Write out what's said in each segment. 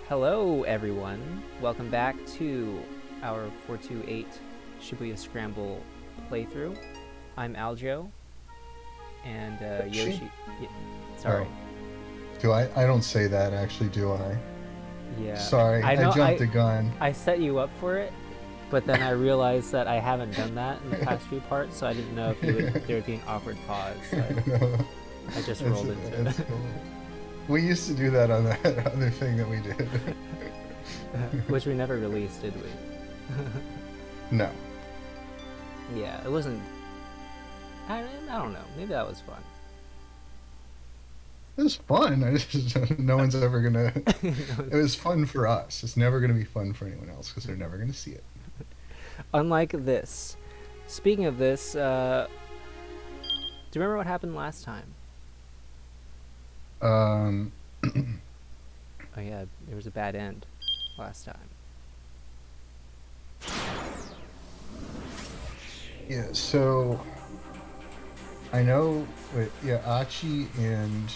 Hello, everyone. Welcome back to our 428 Shibuya Scramble playthrough. I'm Aljo, and Yoshi. Sorry. Oh, do I? I don't say that actually, do I? Yeah, Sorry, I I know. jumped the gun. I set you up for it, but then I realized that I haven't done that in the past few parts, so I didn't know if there would be an awkward pause. So No, I just that's rolled into that's it. cool. We used to do that on that other thing that we did. Which we never released, did we? No, Yeah, it wasn't. I don't know. Maybe that was fun. it was fun. I just no one's ever gonna. It was fun for us. It's never gonna be fun for anyone else because they're never gonna see it. Unlike this. Speaking of this, do you remember what happened last time? Um, Oh yeah, there was a bad end last time. yeah. So I know. Wait, yeah. Achi and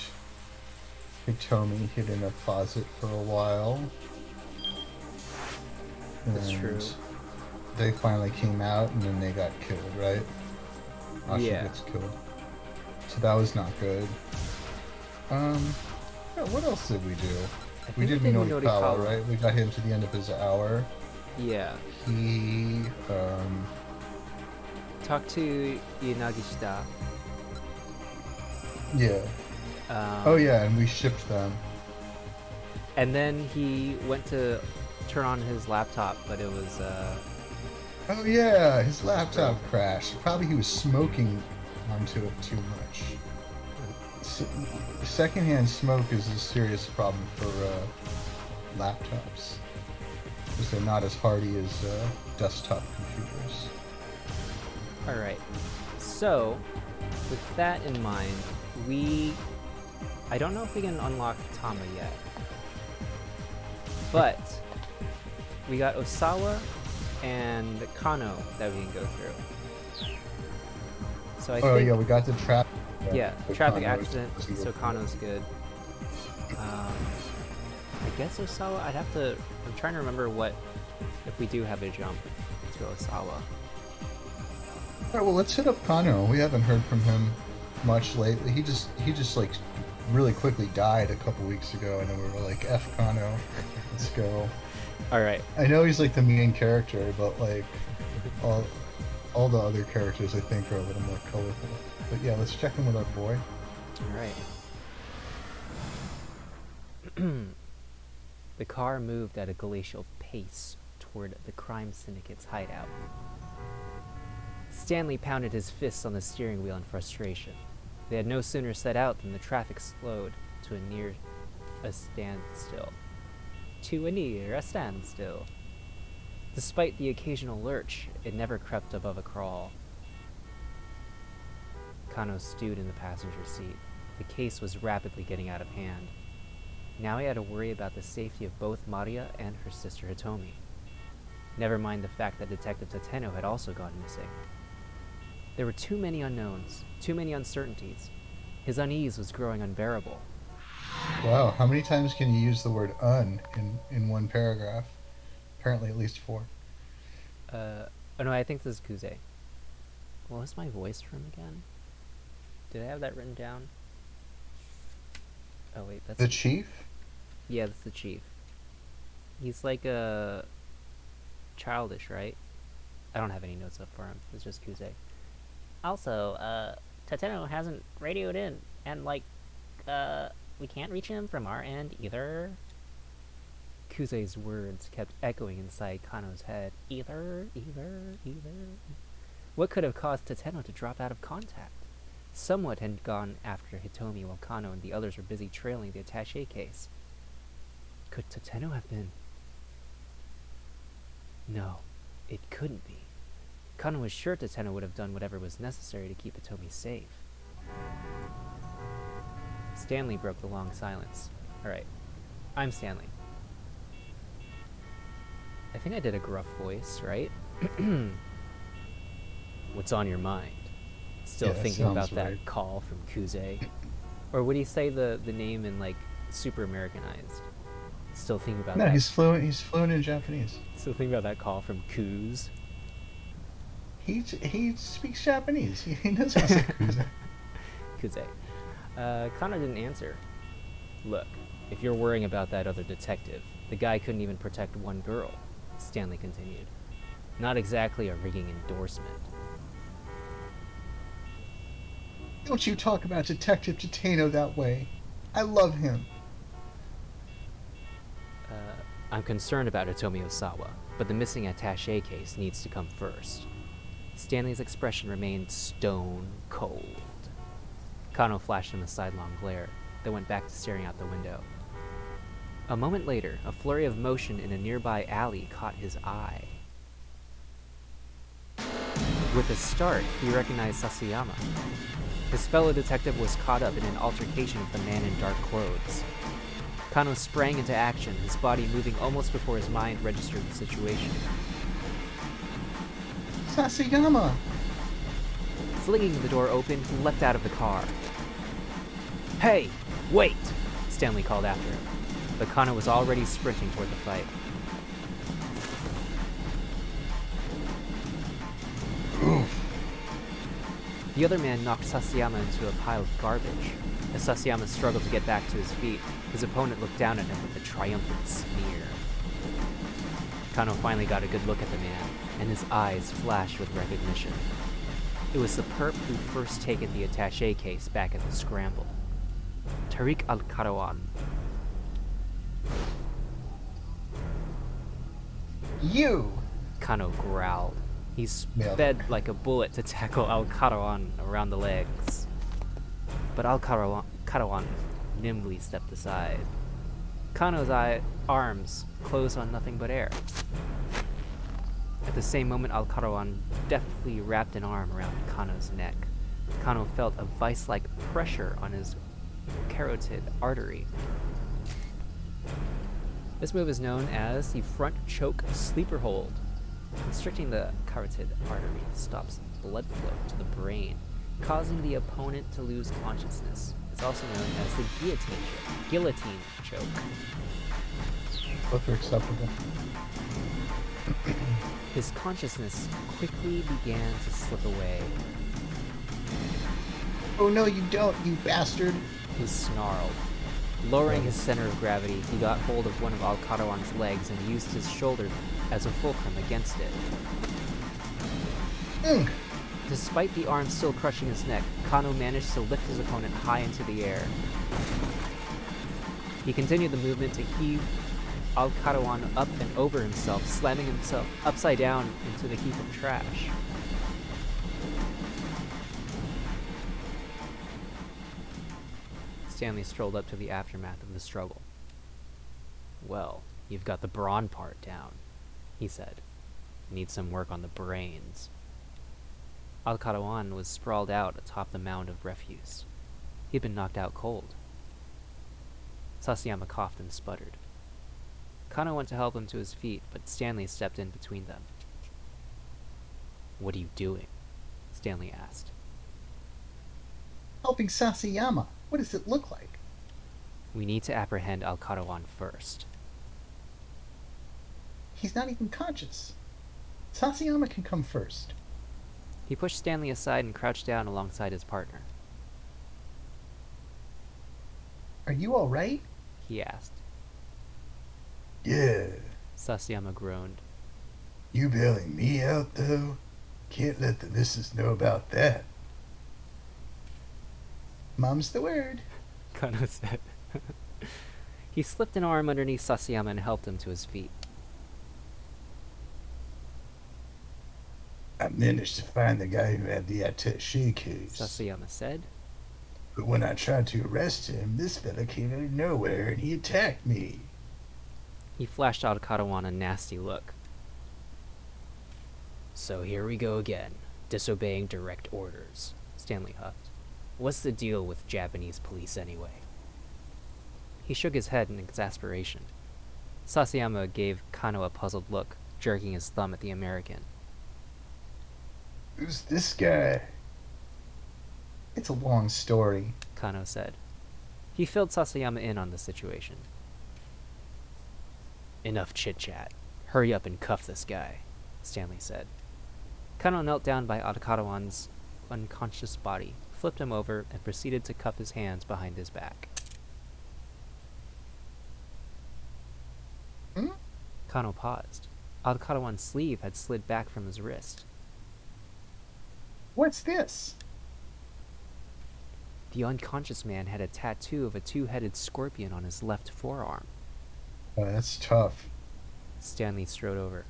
Hitomi hid in a closet for a while, That's true. and they finally came out, and then they got killed, right? Ashi Yeah. gets killed. So that was not good. Um, yeah, what else did we do? I We think did we did Minorikawa, Minorikawa. right? We got him to the end of his hour. Yeah. He, Talk to Yanagishita. yeah. Oh yeah, and we shipped them. And then he went to turn on his laptop, but it was Oh yeah, his laptop crashed. Probably he was smoking onto it too much. Secondhand smoke is a serious problem for laptops because they're not as hardy as desktop computers. all right. So, with that in mind, I don't know if we can unlock Tama yet, but we got Osawa and Kano that we can go through. So I Oh think, yeah, we got the trap. yeah, The traffic Kano accident, doesn't so go Kano's good. I guess Osawa, I'm trying to remember if we do have a jump to Osawa. Alright, well let's hit up Kano. We haven't heard from him much lately. He just like really quickly died a couple weeks ago, and then we were like, F Kano, let's go. All right, I know he's like the main character, but like all the other characters I think are a little more colorful. But yeah, let's check in with our boy. all right. The car moved at a glacial pace toward the crime syndicate's hideout. Stanley pounded his fists on the steering wheel in frustration. They had no sooner set out than the traffic slowed to a near standstill. Despite the occasional lurch, it never crept above a crawl. Kano stewed in the passenger seat. The case was rapidly getting out of hand. Now he had to worry about the safety of both Maria and her sister Hitomi. Never mind the fact that Detective Tateno had also gone missing. There were too many unknowns, too many uncertainties. His unease was growing unbearable. Wow, how many times can you use the word "un" in one paragraph? Apparently, at least four. Oh no, I think this is Kuze. What was my voice from again? Did I have that written down? Oh wait, that's... The chief? Yeah, that's the chief. He's like childish, right? I don't have any notes up for him. It's just Kuze. Also, Tateno hasn't radioed in, and we can't reach him from our end either. Kuze's words kept echoing inside Kano's head. Either. What could have caused Tateno to drop out of contact? Someone had gone after Hitomi while Kano and the others were busy trailing the attaché case. Could Tateno have been... No, it couldn't be. Kano was sure Tateno would have done whatever was necessary to keep Hitomi safe. Stanley broke the long silence. Alright, I'm Stanley. I think I did a gruff voice, right? What's on your mind? Still thinking about that call from Kuze? Or would he say the name in like super Americanized? Still thinking about No, that. he's fluent. He's fluent in Japanese. Still thinking about that call from Kuz. He speaks Japanese. He knows how to say kuze. Kuze. Kano didn't answer. Look, if you're worrying about that other detective, the guy couldn't even protect one girl, Stanley continued. Not exactly a ringing endorsement. Don't you talk about Detective Tateno that way. I love him. I'm concerned about Hitomi Osawa, but the missing attaché case needs to come first. Stanley's expression remained stone cold. Kano flashed him a sidelong glare, then went back to staring out the window. A moment later, a flurry of motion in a nearby alley caught his eye. With a start, he recognized Sasayama. His fellow detective was caught up in an altercation with the man in dark clothes. Kano sprang into action, his body moving almost before his mind registered the situation. Sasayama! Flinging the door open, he leapt out of the car. Hey! Wait! Stanley called after him, but Kano was already sprinting toward the fight. Oof. The other man knocked Sasayama into a pile of garbage. As Sasayama struggled to get back to his feet, his opponent looked down at him with a triumphant sneer. Kano finally got a good look at the man, and his eyes flashed with recognition. It was the perp who'd first taken the attaché case back at the Scramble. Tariq Al-Karawan. You! Kano growled. He sped like a bullet to tackle Al-Karawan around the legs. But Al-Karawan nimbly stepped aside. Kano's arms closed on nothing but air. At the same moment, Al-Karawan deftly wrapped an arm around Kano's neck. Kano felt a vice-like pressure on his carotid artery. This move is known as the front choke sleeper hold. Constricting the carotid artery stops blood flow to the brain, causing the opponent to lose consciousness. It's also known as the guillotine choke. Both are acceptable. His consciousness quickly began to slip away. Oh no, you don't, you bastard! He snarled. Lowering his center of gravity, he got hold of one of Al-Karawan's legs and used his shoulder as a fulcrum against it. Despite the arm still crushing his neck, Kano managed to lift his opponent high into the air. He continued the movement to heave Al-Karawan up and over himself, slamming himself upside down into the heap of trash. Stanley strolled up to the aftermath of the struggle. Well, you've got the brawn part down, he said. Need some work on the brains. Al-Karawan was sprawled out atop the mound of refuse. He'd been knocked out cold. Sasayama coughed and sputtered. Kano went to help him to his feet, but Stanley stepped in between them. What are you doing? Stanley asked. Helping Sasayama. What does it look like? We need to apprehend Al-Karawan first. He's not even conscious. Sasayama can come first. He pushed Stanley aside and crouched down alongside his partner. Are you alright? He asked. Yeah. Sasayama groaned. You bailing me out, though? Can't let the missus know about that. Mom's the word. Kano said. He slipped an arm underneath Sasayama and helped him to his feet. I managed to find the guy who had the attaché case. Sasayama said. But when I tried to arrest him, this fella came out of nowhere and he attacked me. He flashed Al-Karawan a nasty look. So here we go again, disobeying direct orders, Stanley huffed. What's the deal with Japanese police anyway? He shook his head in exasperation. Sasayama gave Kano a puzzled look, jerking his thumb at the American. Who's this guy? It's a long story, Kano said. He filled Sasayama in on the situation. Enough chit-chat. Hurry up and cuff this guy, Stanley said. Kano knelt down by Adakatawan's unconscious body, flipped him over, and proceeded to cuff his hands behind his back. Hmm? Kano paused. Adakatawan's sleeve had slid back from his wrist. What's this? The unconscious man had a tattoo of a two-headed scorpion on his left forearm. Oh, that's tough. Stanley strode over.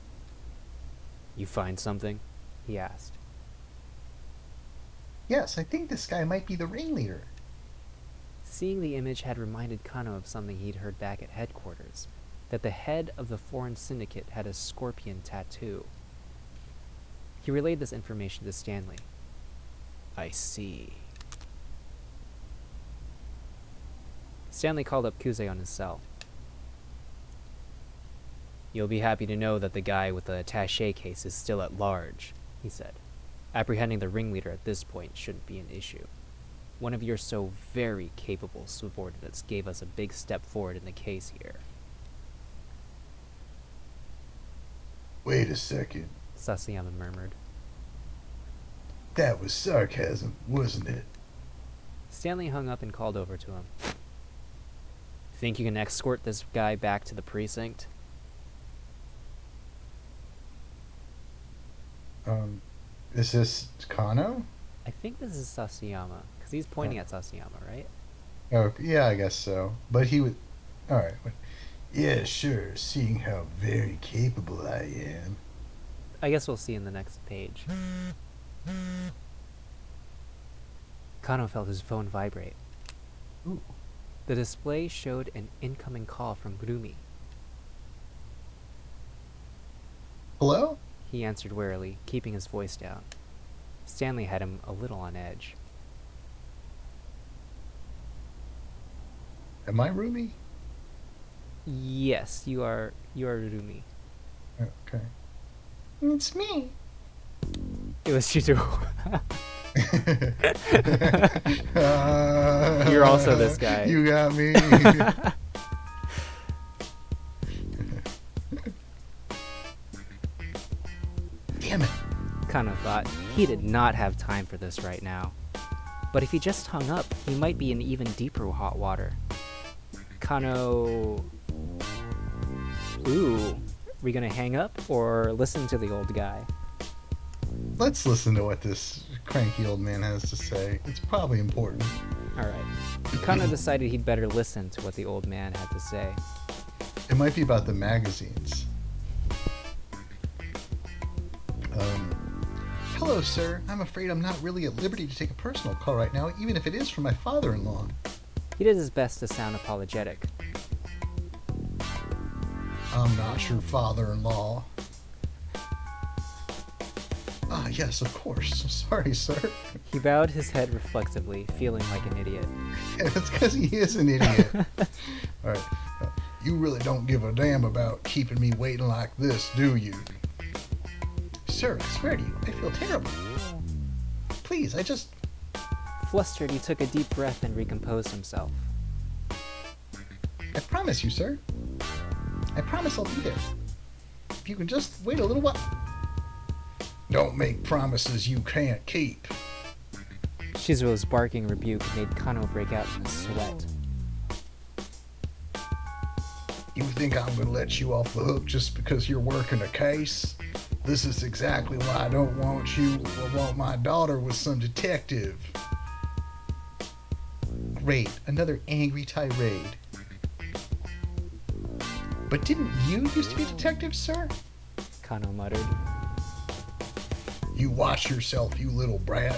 You find something? He asked. Yes, I think this guy might be the ringleader. Seeing the image had reminded Kano of something he'd heard back at headquarters, that the head of the foreign syndicate had a scorpion tattoo. He relayed this information to Stanley. I see. Stanley called up Kuze on his cell. You'll be happy to know that the guy with the attaché case is still at large, he said. Apprehending the ringleader at this point shouldn't be an issue. One of your so very capable subordinates gave us a big step forward in the case here. Wait a second. Sasayama murmured. That was sarcasm, wasn't it? Stanley hung up and called over to him. Think you can escort this guy back to the precinct? Is this Kano? I think this is Sasayama, because he's pointing at Sasayama, right? Oh, yeah, I guess so. But he would... Alright. Yeah, sure, seeing how very capable I am. I guess we'll see in the next page. Kano felt his phone vibrate. Ooh. The display showed an incoming call from Grumi. Hello? He answered warily, keeping his voice down. Stanley had him a little on edge. Am I Rumi? Yes, you are Grumi. Okay. It's me. It was Shizuo. You're also this guy. You got me. Damn it. Kano thought. He did not have time for this right now. But if he just hung up, he might be in even deeper hot water. Kano... Ooh. We gonna hang up or listen to the old guy? Let's listen to what this cranky old man has to say. It's probably important. Alright. Kano decided he'd better listen to what the old man had to say. It might be about the magazines. Hello, sir. I'm afraid I'm not really at liberty to take a personal call right now, even if it is from my father-in-law. He did his best to sound apologetic. I'm not your father-in-law. Ah, yes, of course. Sorry, sir. He bowed his head reflectively, feeling like an idiot. Yeah, that's because he is an idiot. All right. You really don't give a damn about keeping me waiting like this, do you? Sir, I swear to you, I feel terrible. Please, I just... Flustered, he took a deep breath and recomposed himself. I promise you, sir. I promise I'll be there. If you can just wait a little while... Don't make promises you can't keep. Shizuo's barking rebuke made Kano break out in a sweat. You think I'm gonna let you off the hook just because you're working a case? This is exactly why I don't want you or want my daughter with some detective. Great, another angry tirade. But didn't you used to be a detective, sir? Kano muttered. You watch yourself, you little brat.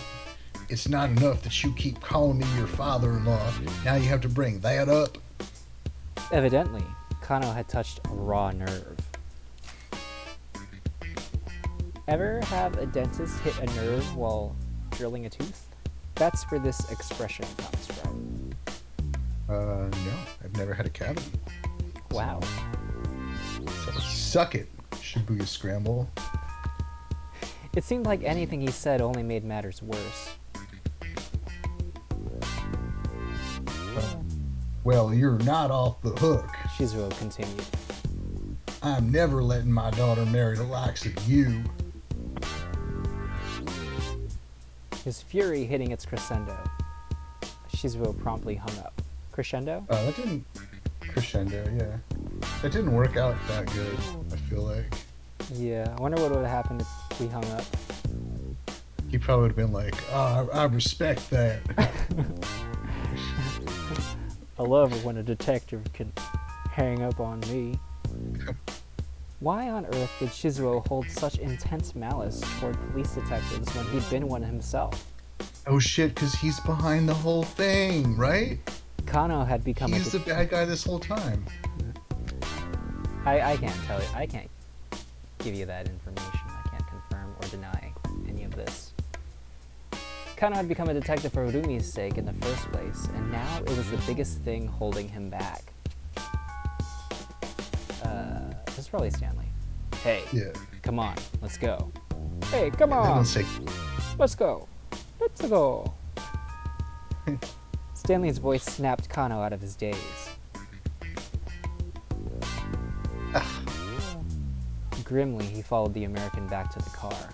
It's not enough that you keep calling me your father-in-law. Now you have to bring that up. Evidently, Kano had touched a raw nerve. Ever have a dentist hit a nerve while drilling a tooth? That's where this expression comes from. No, I've never had a cavity. Wow. So suck it, Shibuya Scramble. It seemed like anything he said only made matters worse. Well, you're not off the hook. Shizuo continued. I'm never letting my daughter marry the likes of you. His fury hitting its crescendo. Shizuo promptly hung up. Crescendo? That didn't crescendo, yeah. That didn't work out that good, I feel like. Yeah, I wonder what would have happened if we hung up. He probably would have been like, oh, I respect that. I love it when a detective can hang up on me. Why on earth did Shizuo hold such intense malice toward police detectives when he'd been one himself? Oh shit, because he's behind the whole thing, right? Kano had become He's the bad guy this whole time. I can't tell you. I can't give you that information. I can't confirm or deny any of this. Kano had become a detective for Rumi's sake in the first place, and now it was the biggest thing holding him back. This is probably Stanley. Hey, Yeah. come on, let's go. Hey, come They on, don't say, let's go. Let's go. Stanley's voice snapped Kano out of his daze. Grimly, he followed the American back to the car.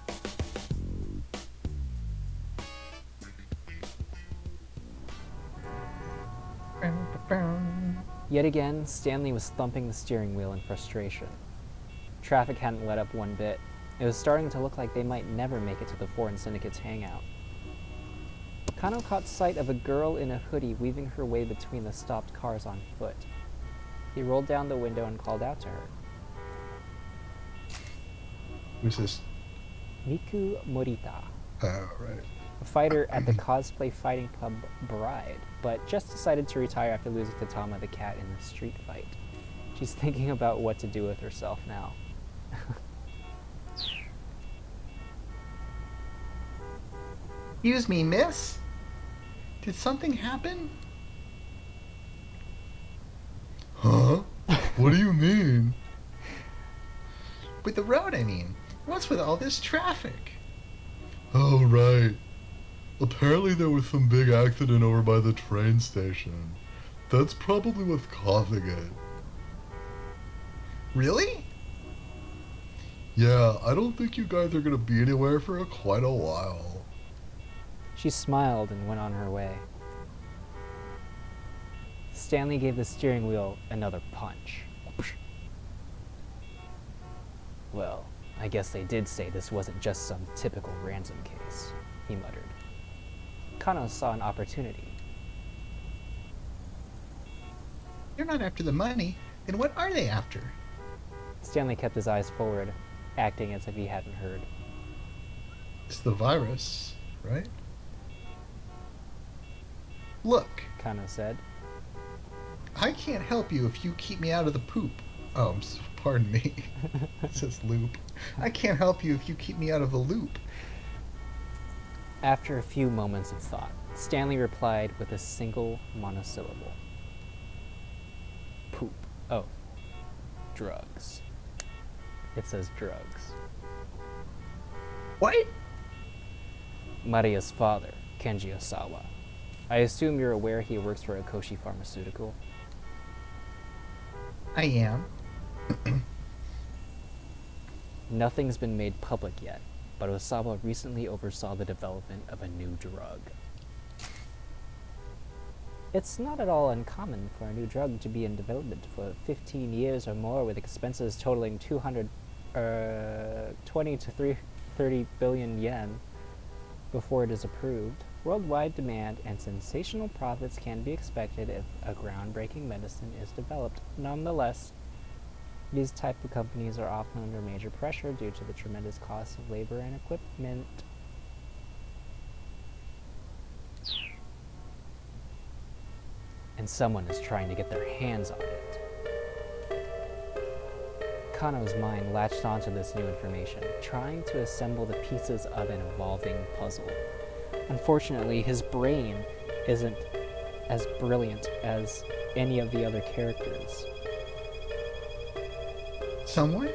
Yet again, Stanley was thumping the steering wheel in frustration. Traffic hadn't let up one bit. It was starting to look like they might never make it to the Foreign Syndicate's hangout. Kano caught sight of a girl in a hoodie weaving her way between the stopped cars on foot. He rolled down the window and called out to her. who's this? Miku Morita, Oh, right. a fighter at the cosplay fighting club Bride, but just decided to retire after losing to Tama the cat in the street fight. She's thinking about what to do with herself now. Excuse me, miss? Did something happen? Huh? What do you mean? With the road, I mean. What's with all this traffic? Oh, right. Apparently there was some big accident over by the train station. That's probably what's causing it. Really? Yeah, I don't think you guys are gonna be anywhere for quite a while. She smiled and went on her way. Stanley gave the steering wheel another punch. Well, I guess they did say this wasn't just some typical ransom case, he muttered. Kano saw an opportunity. They're not after the money. Then what are they after? Stanley kept his eyes forward, acting as if he hadn't heard. It's the virus, right? Look, Kano said. I can't help you if you keep me out of the poop. Oh, pardon me. It says loop. I can't help you if you keep me out of the loop. After a few moments of thought, Stanley replied with a single monosyllable. Poop. Oh, drugs. It says drugs. What? Maria's father, Kenji Osawa. I assume you're aware he works for Akoshi Pharmaceutical. I am. Nothing's been made public yet, but Osawa recently oversaw the development of a new drug. It's not at all uncommon for a new drug to be in development for 15 years or more, with expenses totaling 20 to 30 billion yen before it is approved. Worldwide demand and sensational profits can be expected if a groundbreaking medicine is developed. Nonetheless, these type of companies are often under major pressure due to the tremendous cost of labor and equipment. And someone is trying to get their hands on it. Kano's mind latched onto this new information, trying to assemble the pieces of an evolving puzzle. Unfortunately, his brain isn't as brilliant as any of the other characters. Someone?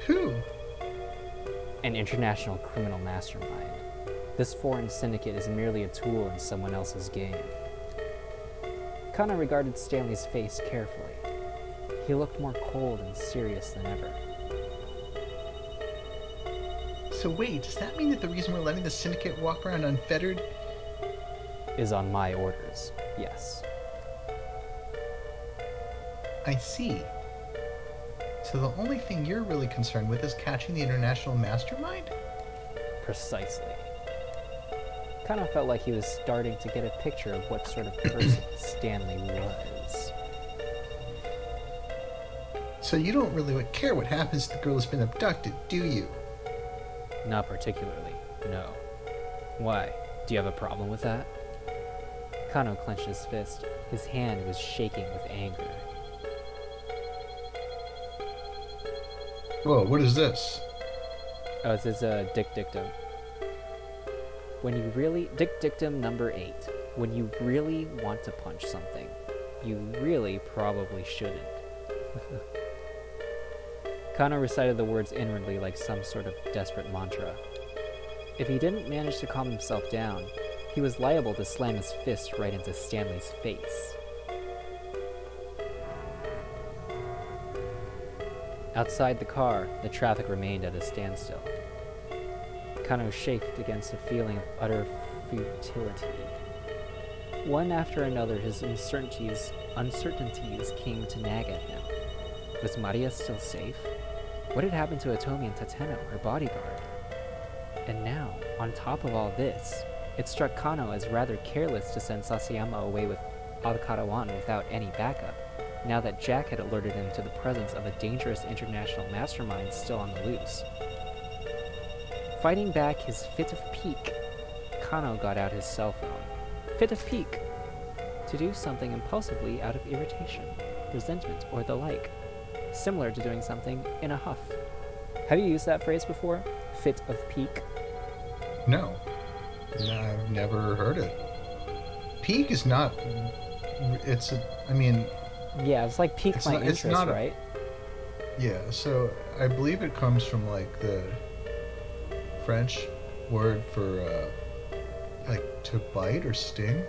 Who? An international criminal mastermind. This foreign syndicate is merely a tool in someone else's game. Kano regarded Stanley's face carefully. He looked more cold and serious than ever. So wait, does that mean that the reason we're letting the syndicate walk around unfettered Is on my orders, yes. I see. So the only thing you're really concerned with is catching the international mastermind? Precisely. Kind of felt like he was starting to get a picture of what sort of person Stanley was. So you don't really care what happens to the girl who's been abducted, do you? Not particularly, no. Why? Do you have a problem with that? Kano clenched his fist. His hand was shaking with anger. Whoa, what is this? Oh, this is a dick dictum. Dick dictum number 8. When you really want to punch something, you really probably shouldn't. Kano recited the words inwardly like some sort of desperate mantra. If he didn't manage to calm himself down, he was liable to slam his fist right into Stanley's face. Outside the car, the traffic remained at a standstill. Kano chafed against a feeling of utter futility. One after another, his uncertainties came to nag at him. Was Maria still safe? What had happened to Hitomi and Tateno, her bodyguard? And now, on top of all this, it struck Kano as rather careless to send Sasayama away with Alcarawan without any backup, now that Jack had alerted him to the presence of a dangerous international mastermind still on the loose. Fighting back his fit of pique, Kano got out his cell phone. Fit of pique! To do something impulsively out of irritation, resentment, or the like. Similar to doing something in a huff. Have you used that phrase before? Fit of pique? No. I've never heard it. Pique is not... Yeah, it's like piqued my interest, right? Yeah, so I believe it comes from, like, the French word for, like, to bite or sting.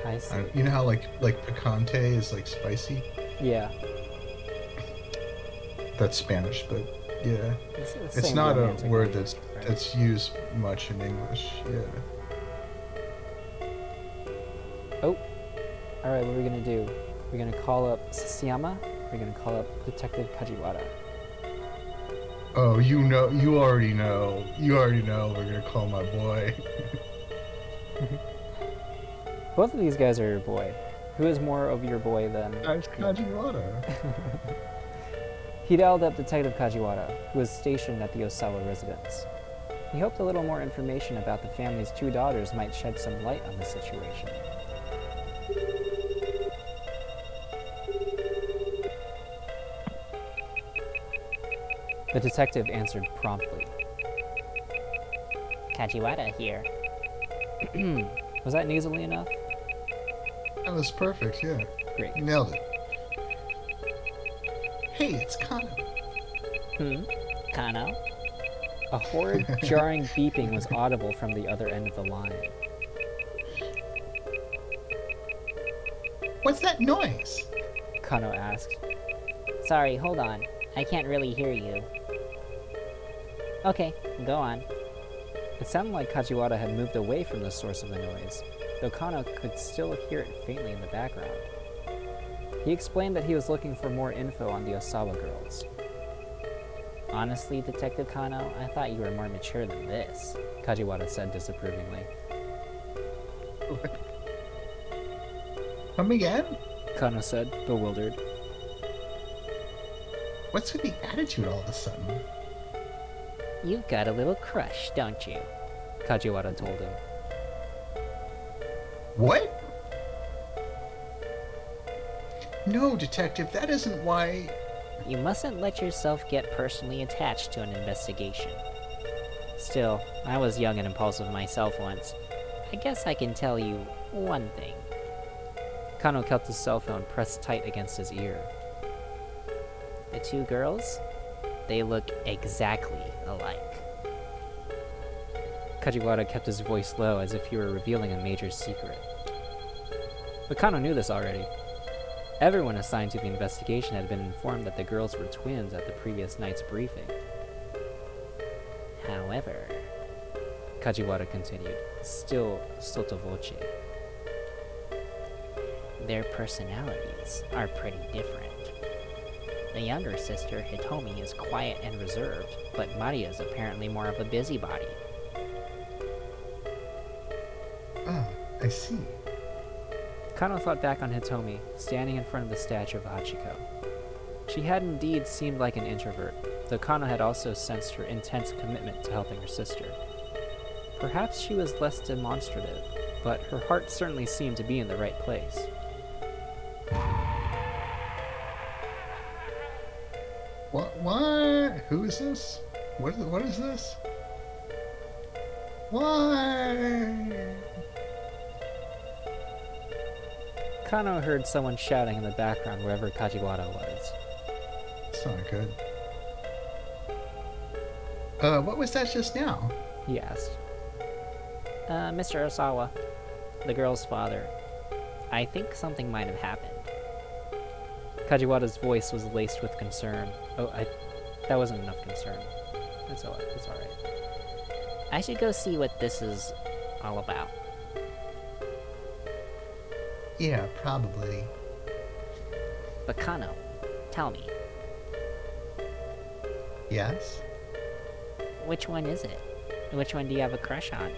I see. You know how, like picante is, like, spicy? Yeah. That's Spanish, but, yeah. It's not a word that's used much in English, yeah. Oh. Alright, what are we gonna do? We're gonna call up Sasayama? We're gonna call up Detective Kajiwara. Oh, you already know we're gonna call my boy. Both of these guys are your boy. Who is more of your boy than... It's Kajiwara. He dialed up Detective Kajiwara, who was stationed at the Osawa residence. He hoped a little more information about the family's 2 daughters might shed some light on the situation. The detective answered promptly. Kajiwara here. Was that nasally enough? That was perfect, yeah. Great. You nailed it. Hey, it's Kano. Kano? A horrid, jarring beeping was audible from the other end of the line. What's that noise? Kano asked. Sorry, hold on. I can't really hear you. Okay, go on. It sounded like Kajiwara had moved away from the source of the noise, though Kano could still hear it faintly in the background. He explained that he was looking for more info on the Osawa girls. Honestly, Detective Kano, I thought you were more mature than this, Kajiwara said disapprovingly. Come again? Kano said, bewildered. What's with the attitude all of a sudden? You've got a little crush, don't you? Kajiwara told him. What? No, Detective, that isn't why... You mustn't let yourself get personally attached to an investigation. Still, I was young and impulsive myself once. I guess I can tell you one thing. Kano kept his cell phone pressed tight against his ear. The 2 girls? They look exactly alike. Kajiwara kept his voice low as if he were revealing a major secret. But Kano knew this already. Everyone assigned to the investigation had been informed that the girls were twins at the previous night's briefing. However, Kajiwara continued, still sotto voce. their personalities are pretty different. The younger sister, Hitomi, is quiet and reserved, but Maria is apparently more of a busybody. Ah, I see. Kano thought back on Hitomi, standing in front of the statue of Hachiko. She had indeed seemed like an introvert, though Kano had also sensed her intense commitment to helping her sister. Perhaps she was less demonstrative, but her heart certainly seemed to be in the right place. What? Who is this? What is this? Why? Kano heard someone shouting in the background wherever Kajiwara was. It's not good. What was that just now? He asked. Mr. Osawa, the girl's father, I think something might have happened. Kajiwara's voice was laced with concern. That wasn't enough concern. It's alright. I should go see what this is all about. Yeah, probably. But Kano, tell me, Yes? which one is it? Which one do you have a crush on?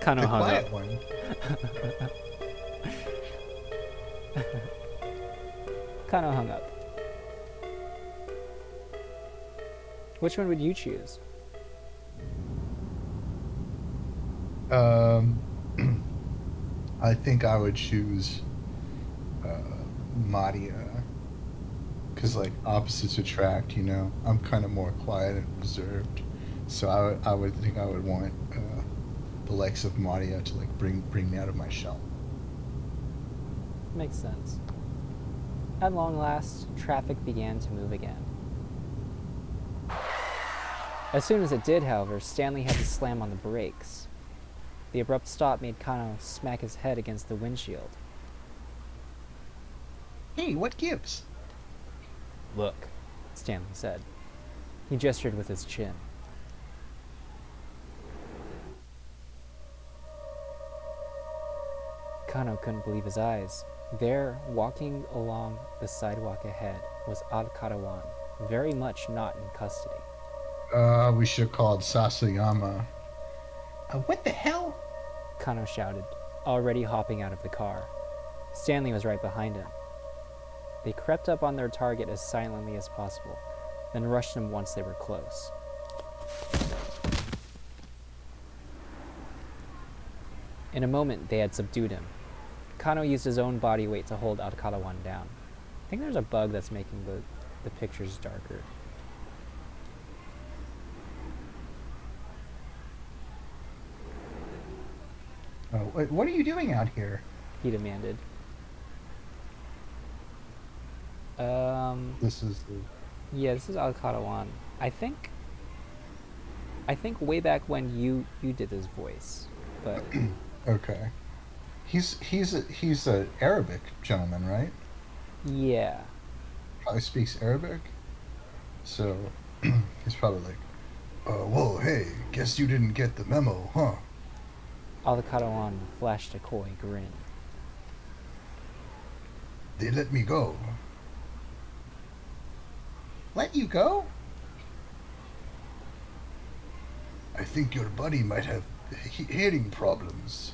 Kano The hung quiet up. one. Kano hung up. Which one would you choose? I think I would choose Maria. Because, like, opposites attract, you know? I'm kind of more quiet and reserved. So I would think I would want the likes of Maria to, like, bring me out of my shell. Makes sense. At long last, traffic began to move again. As soon as it did, however, Stanley had to slam on the brakes. The abrupt stop made Kano smack his head against the windshield. Hey, what gives? Look, Stanley said. He gestured with his chin. Kano couldn't believe his eyes. There, walking along the sidewalk ahead, was Karawan, very much not in custody. We should have called Sasayama. What the hell? Kano shouted, already hopping out of the car. Stanley was right behind him. They crept up on their target as silently as possible, then rushed him once they were close. In a moment, they had subdued him. Kano used his own body weight to hold Karawan down. I think there's a bug that's making the pictures darker. Oh, what are you doing out here? He demanded. This is the... Yeah, this is Karawan. I think way back when you did his voice, but Okay. He's a Arabic gentleman, right? yeah. Probably speaks Arabic. So he's probably like, whoa, hey, guess you didn't get the memo, huh? Karawan flashed a coy grin. They let me go. Let you go? I think your buddy might have hearing problems.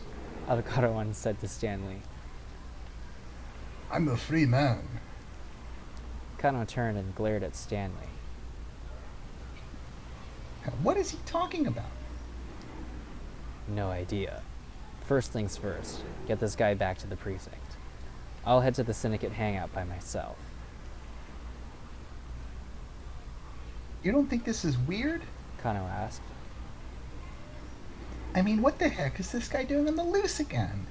Karawan said to Stanley. I'm a free man. Kano turned and glared at Stanley. What is he talking about? No idea. First things first, get this guy back to the precinct. I'll head to the syndicate hangout by myself. You don't think this is weird? Kano asked. I mean, what the heck is this guy doing on the loose again?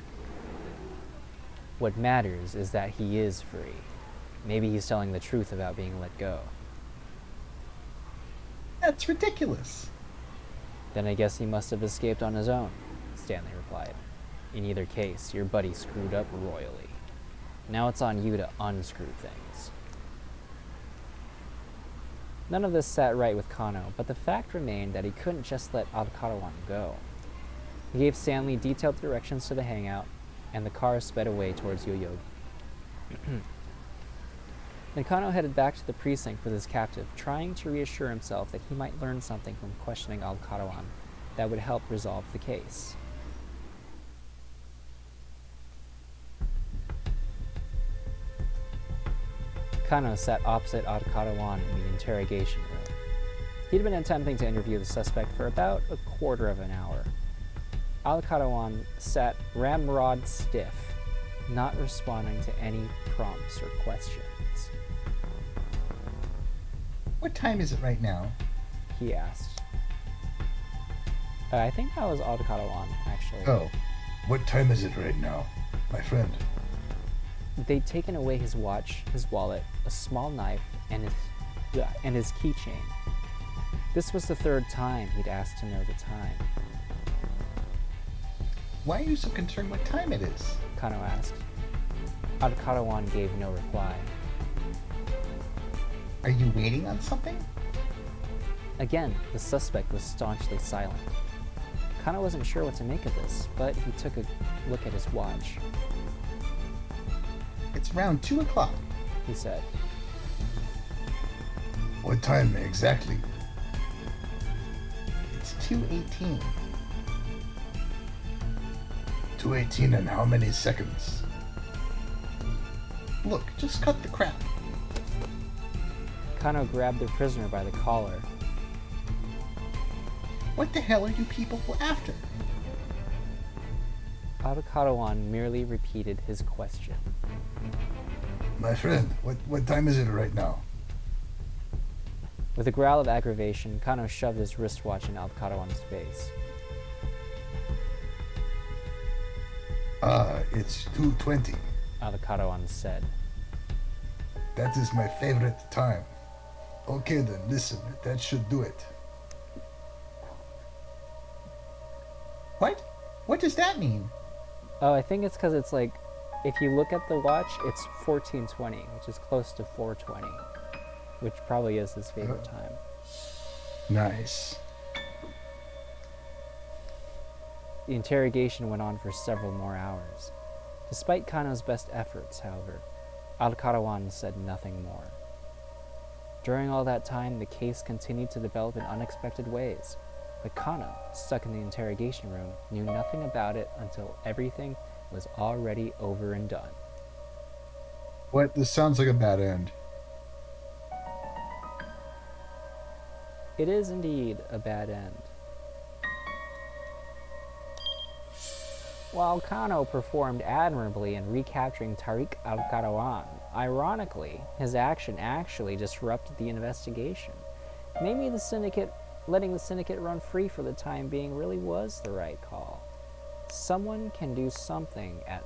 What matters is that he is free. Maybe he's telling the truth about being let go. That's ridiculous. Then I guess he must have escaped on his own, Stanley replied. In either case, your buddy screwed up royally. Now it's on you to unscrew things. None of this sat right with Kano, but the fact remained that he couldn't just let Alcarawan go. He gave Stanley detailed directions to the hangout, and the car sped away towards Yoyogi. Then Kano headed back to the precinct with his captive, trying to reassure himself that he might learn something from questioning Alcarawan that would help resolve the case. Kano sat opposite Alcarawan in the interrogation room. He'd been attempting to interview the suspect for about a quarter of an hour. Alcarawan sat ramrod stiff, not responding to any prompts or questions. What time is it right now? He asked. I think that was Alcarawan, actually. Oh, what time is it right now, my friend? They'd taken away his watch, his wallet, a small knife, and his keychain. This was the third time he'd asked to know the time. Why are you so concerned what time it is? Kano asked. Alcarawan gave no reply. Are you waiting on something? Again, the suspect was staunchly silent. Kano wasn't sure what to make of this, but he took a look at his watch. It's around 2 o'clock, He said. What time exactly? It's 2:18. 2:18 and how many seconds? Look, just cut the crap. Kano grabbed the prisoner by the collar. What the hell are you people after? Alcarawan merely repeated his question. My friend, what time is it right now? With a growl of aggravation, Kano shoved his wristwatch in Alcarawan's face. It's 2:20. Alcarawan said. That is my favorite time. Okay then, listen, that should do it. What? What does that mean? Oh, I think it's because it's like, if you look at the watch, it's 14:20, which is close to 4:20, which probably is his favorite time. Nice. The interrogation went on for several more hours. Despite Kano's best efforts, however, Alcarawan said nothing more. During all that time, the case continued to develop in unexpected ways, but Kano, stuck in the interrogation room, knew nothing about it until everything was already over and done. What? This sounds like a bad end. It is indeed a bad end. While Kano performed admirably in recapturing Tariq Alcarawan, ironically, his action actually disrupted the investigation. Maybe letting the syndicate run free for the time being really was the right call. Someone can do something at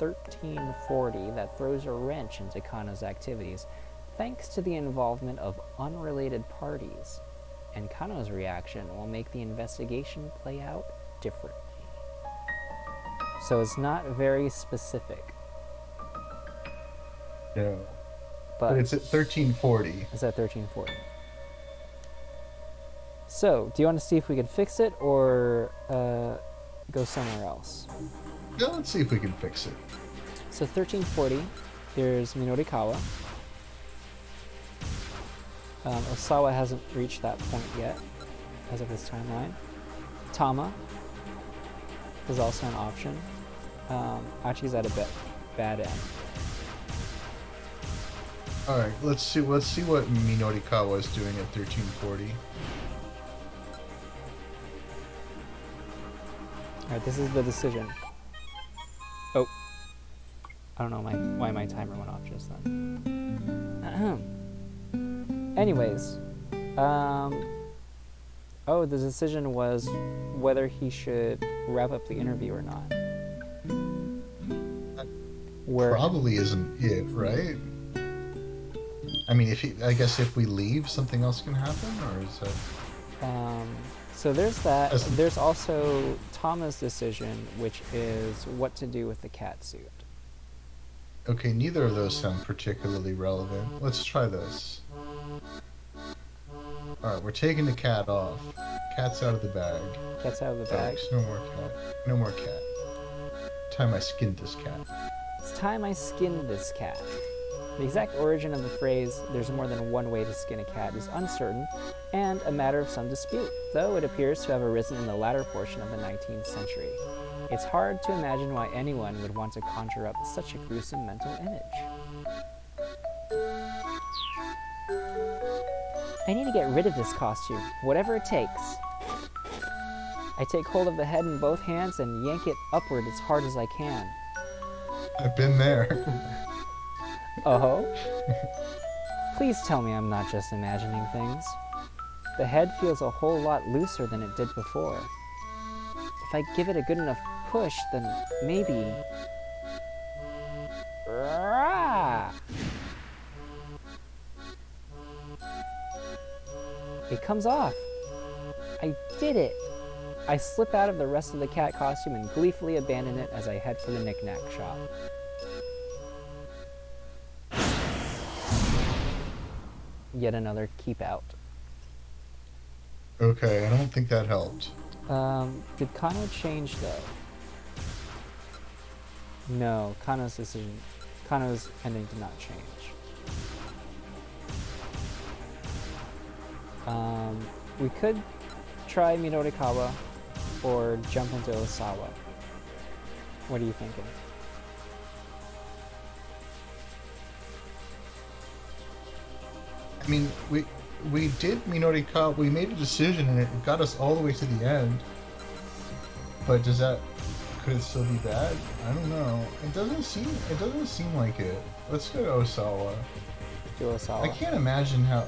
1340 that throws a wrench into Kano's activities, thanks to the involvement of unrelated parties, and Kano's reaction will make the investigation play out differently. So it's not very specific. No. But But it's at 1340. it's at 1340. So, do you want to see if we can fix it or go somewhere else? Yeah, let's see if we can fix it. So 1340, there's Minorikawa. Osawa hasn't reached that point yet, as of his timeline. Tama is also an option. Achi's at a bad end. All right, let's see what Minorikawa is doing at 1340. Alright, this is the decision. Oh. I don't know why my timer went off just then. Anyways. Oh, the decision was whether he should wrap up the interview or not. Probably isn't it, right? I mean, I guess if we leave, something else can happen, or is that? So there's that. As- There's also Tama's decision, which is what to do with the cat suit. Okay, neither of those sound particularly relevant. Let's try this. Alright, we're taking the cat off. Cat's out of the bag. Cat's out of the bag. Folks, no more cat. No more cat. Time I skinned this cat. It's time I skinned this cat. The exact origin of the phrase, there's more than one way to skin a cat, is uncertain and a matter of some dispute, though it appears to have arisen in the latter portion of the 19th century. It's hard to imagine why anyone would want to conjure up such a gruesome mental image. I need to get rid of this costume, whatever it takes. I take hold of the head in both hands and yank it upward as hard as I can. I've been there. Oh? Please tell me I'm not just imagining things. The head feels a whole lot looser than it did before. If I give it a good enough push, then maybe... Rah! It comes off. I did it. I slip out of the rest of the cat costume and gleefully abandon it as I head for the knick-knack shop. Yet another keep out. Okay, I don't think that helped. Did Kano change though? No, Kano's ending did not change. We could try Minorikawa or jump into Osawa. What are you thinking? I mean, we did Minorikawa, we made a decision and it got us all the way to the end. But could it still be bad? I don't know. It doesn't seem like it. Let's go to Osawa. Do Osawa. I can't imagine how.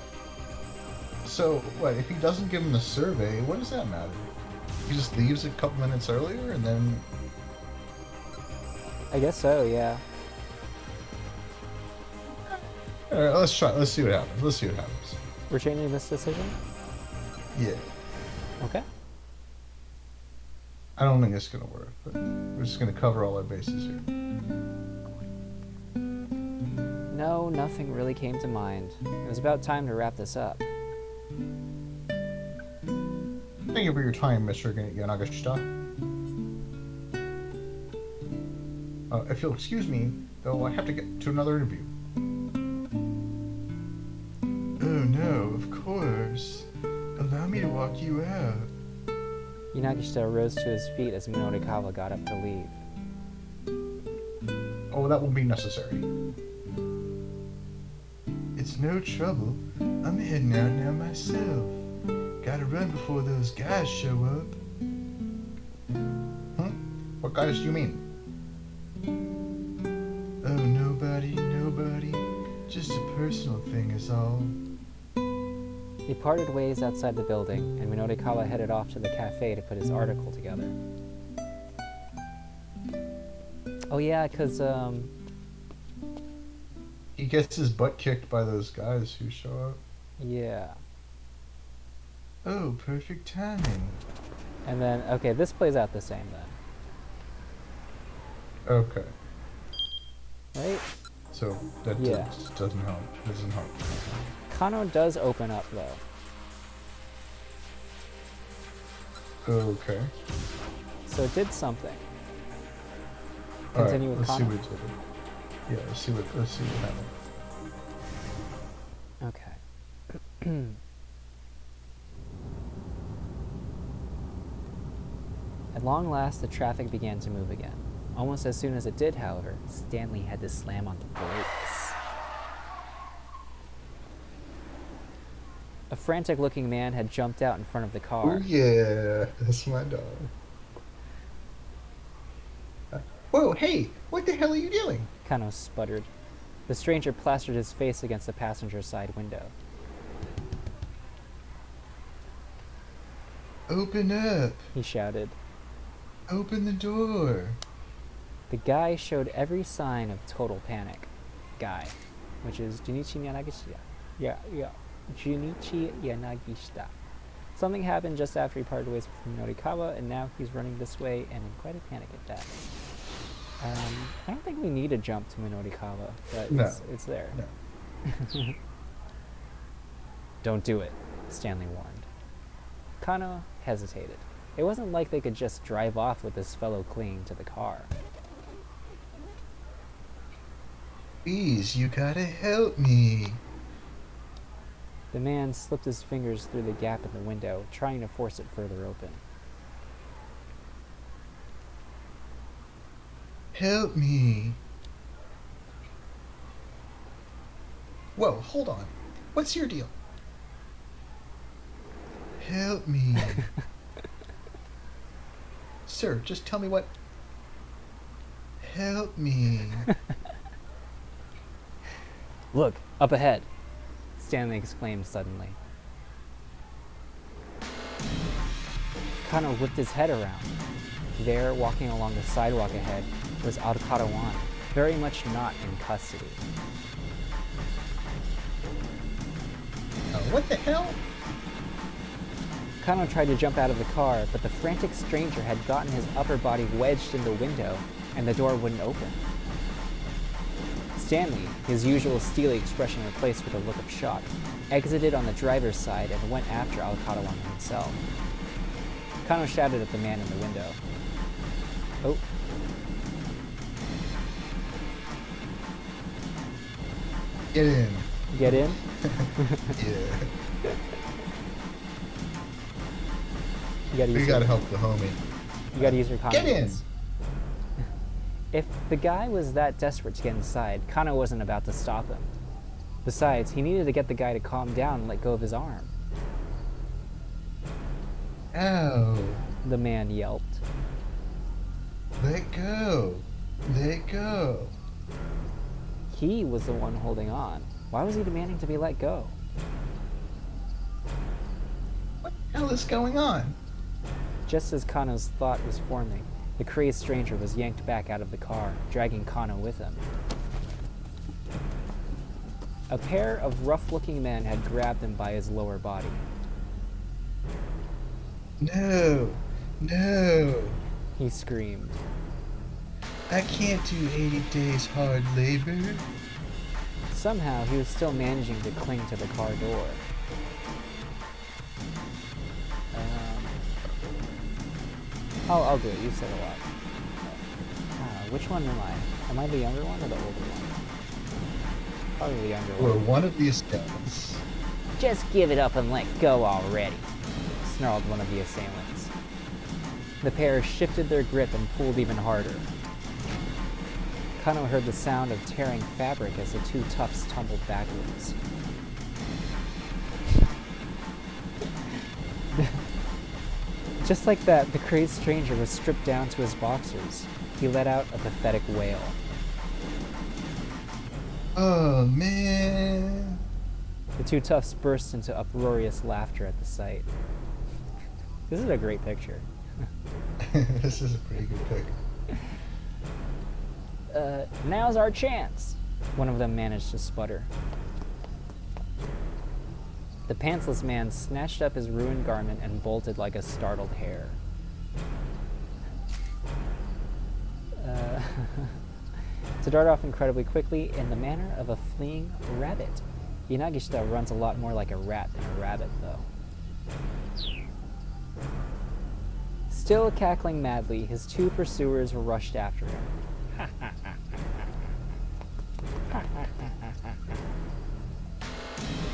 So what if he doesn't give him the survey? What does that matter? He just leaves a couple minutes earlier and then. I guess so, yeah. All right, let's try. Let's see what happens. We're changing this decision? Yeah. Okay. I don't think it's gonna work, but we're just gonna cover all our bases here. No, nothing really came to mind. It was about time to wrap this up. Thank you for your time, Mr. Yanagashita. If you'll excuse me, though, I have to get to another interview. Oh no, of course. Allow me to walk you out. Yanagishita rose to his feet as Minorikawa got up to leave. Oh, that won't be necessary. It's no trouble. I'm heading out now myself. Gotta run before those guys show up. What guys do you mean? Oh, nobody. Just a personal thing is all. They parted ways outside the building, and Minorikawa headed off to the cafe to put his article together. Oh yeah, 'cause He gets his butt kicked by those guys who show up. yeah. Oh, perfect timing. And then, okay, this plays out the same then. Okay. Right? So that Yeah. doesn't help. Kano does open up though. Okay. So it did something. All right, Continue with let's see Kano? what it did. Yeah, let's see what happened. Okay. At long last, the traffic began to move again. Almost as soon as it did, however, Stanley had to slam on the brakes. A frantic-looking man had jumped out in front of the car. Oh yeah, that's my dog. Whoa, hey, what the hell are you doing? Kano sputtered. The stranger plastered his face against the passenger side window. Open up. He shouted. Open the door. The guy showed every sign of total panic. Guy, which is Junichi Yanagishita. Yeah. Junichi Yanagishita. Something happened just after he parted ways with Norikawa, and now he's running this way and in quite a panic at that. I don't think we need to jump to Minorikawa, but No. it's there. No. Don't do it, Stanley warned. Kano hesitated. It wasn't like they could just drive off with this fellow clinging to the car. Please, you gotta help me. The man slipped his fingers through the gap in the window, trying to force it further open. Help me. Whoa, hold on. What's your deal? Help me. Sir, just tell me what... Help me. Look, up ahead, Stanley exclaimed suddenly. Kano whipped his head around. There, walking along the sidewalk ahead, was Alcarawan, very much not in custody. What the hell? Kano tried to jump out of the car, but the frantic stranger had gotten his upper body wedged in the window, and the door wouldn't open. Stanley, his usual steely expression replaced with a look of shock, exited on the driver's side and went after Alcarawan himself. Kano shouted at the man in the window. Oh. Get in. Get in? Yeah. You We gotta help the homie. You gotta use your Get in! confidence. If the guy was that desperate to get inside, Kano wasn't about to stop him. Besides, he needed to get the guy to calm down and let go of his arm. Ow. The man yelped. Let go. Let go. He was the one holding on. Why was he demanding to be let go? What the hell is going on? Just as Kano's thought was forming, the crazed stranger was yanked back out of the car, dragging Kano with him. A pair of rough-looking men had grabbed him by his lower body. No. No. He screamed. I can't do 80 days hard labor. Somehow, he was still managing to cling to the car door. I'll do it. You said a lot. Which one am I? Am I the younger one or the older one? Probably the younger Or one. one of the assailants. Just give it up and let go already. Snarled one of the assailants. The pair shifted their grip and pulled even harder. Kano heard the sound of tearing fabric as the two toughs tumbled backwards. Just like that, the crazed stranger was stripped down to his boxers. He let out a pathetic wail. Oh, man. The two toughs burst into uproarious laughter at the sight. This is a great picture. This is a pretty good pick. Now's our chance, one of them managed to sputter. The pantsless man snatched up his ruined garment and bolted like a startled hare. To dart off incredibly quickly in the manner of a fleeing rabbit. Yanagishita runs a lot more like a rat than a rabbit, though. Still cackling madly, his two pursuers rushed after him.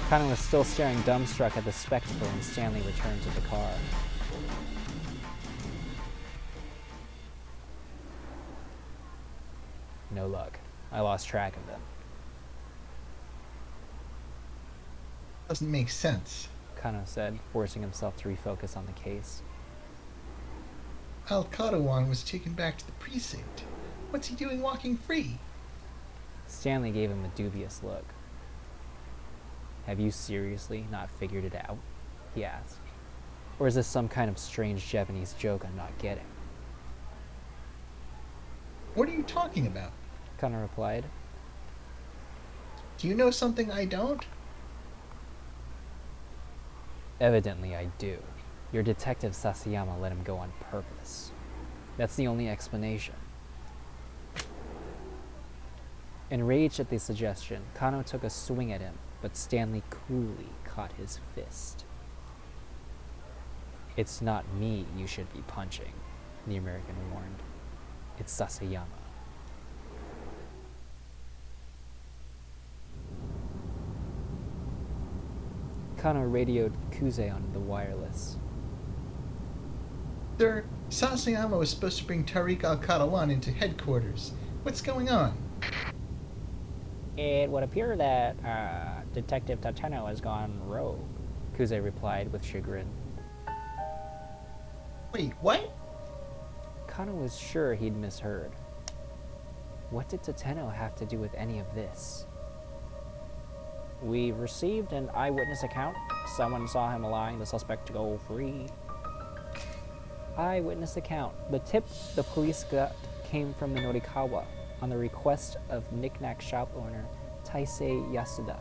Kano was still staring dumbstruck at the spectacle when Stanley returned to the car. No luck. I lost track of them. Doesn't make sense. Kano said, forcing himself to refocus on the case. Alcarawan was taken back to the precinct. What's he doing walking free? Stanley gave him a dubious look. Have you seriously not figured it out? He asked. Or is this some kind of strange Japanese joke I'm not getting? What are you talking about? Kano replied. Do you know something I don't? Evidently I do. Your detective Sasayama let him go on purpose. That's the only explanation. Enraged at the suggestion, Kano took a swing at him, but Stanley coolly caught his fist. "It's not me you should be punching," the American warned. "It's Sasayama." Kano radioed Kuze on the wireless. Sir, Sasayama was supposed to bring Tariq al-Kadawan into headquarters. What's going on? It would appear that Detective Tateno has gone rogue, Kuze replied with chagrin. Wait, what? Kano was sure he'd misheard. What did Tateno have to do with any of this? We received an eyewitness account. Someone saw him allowing the suspect to go free. Eyewitness account. The tip the police got came from the Norikawa on the request of knick-knack shop owner Taisei Yasuda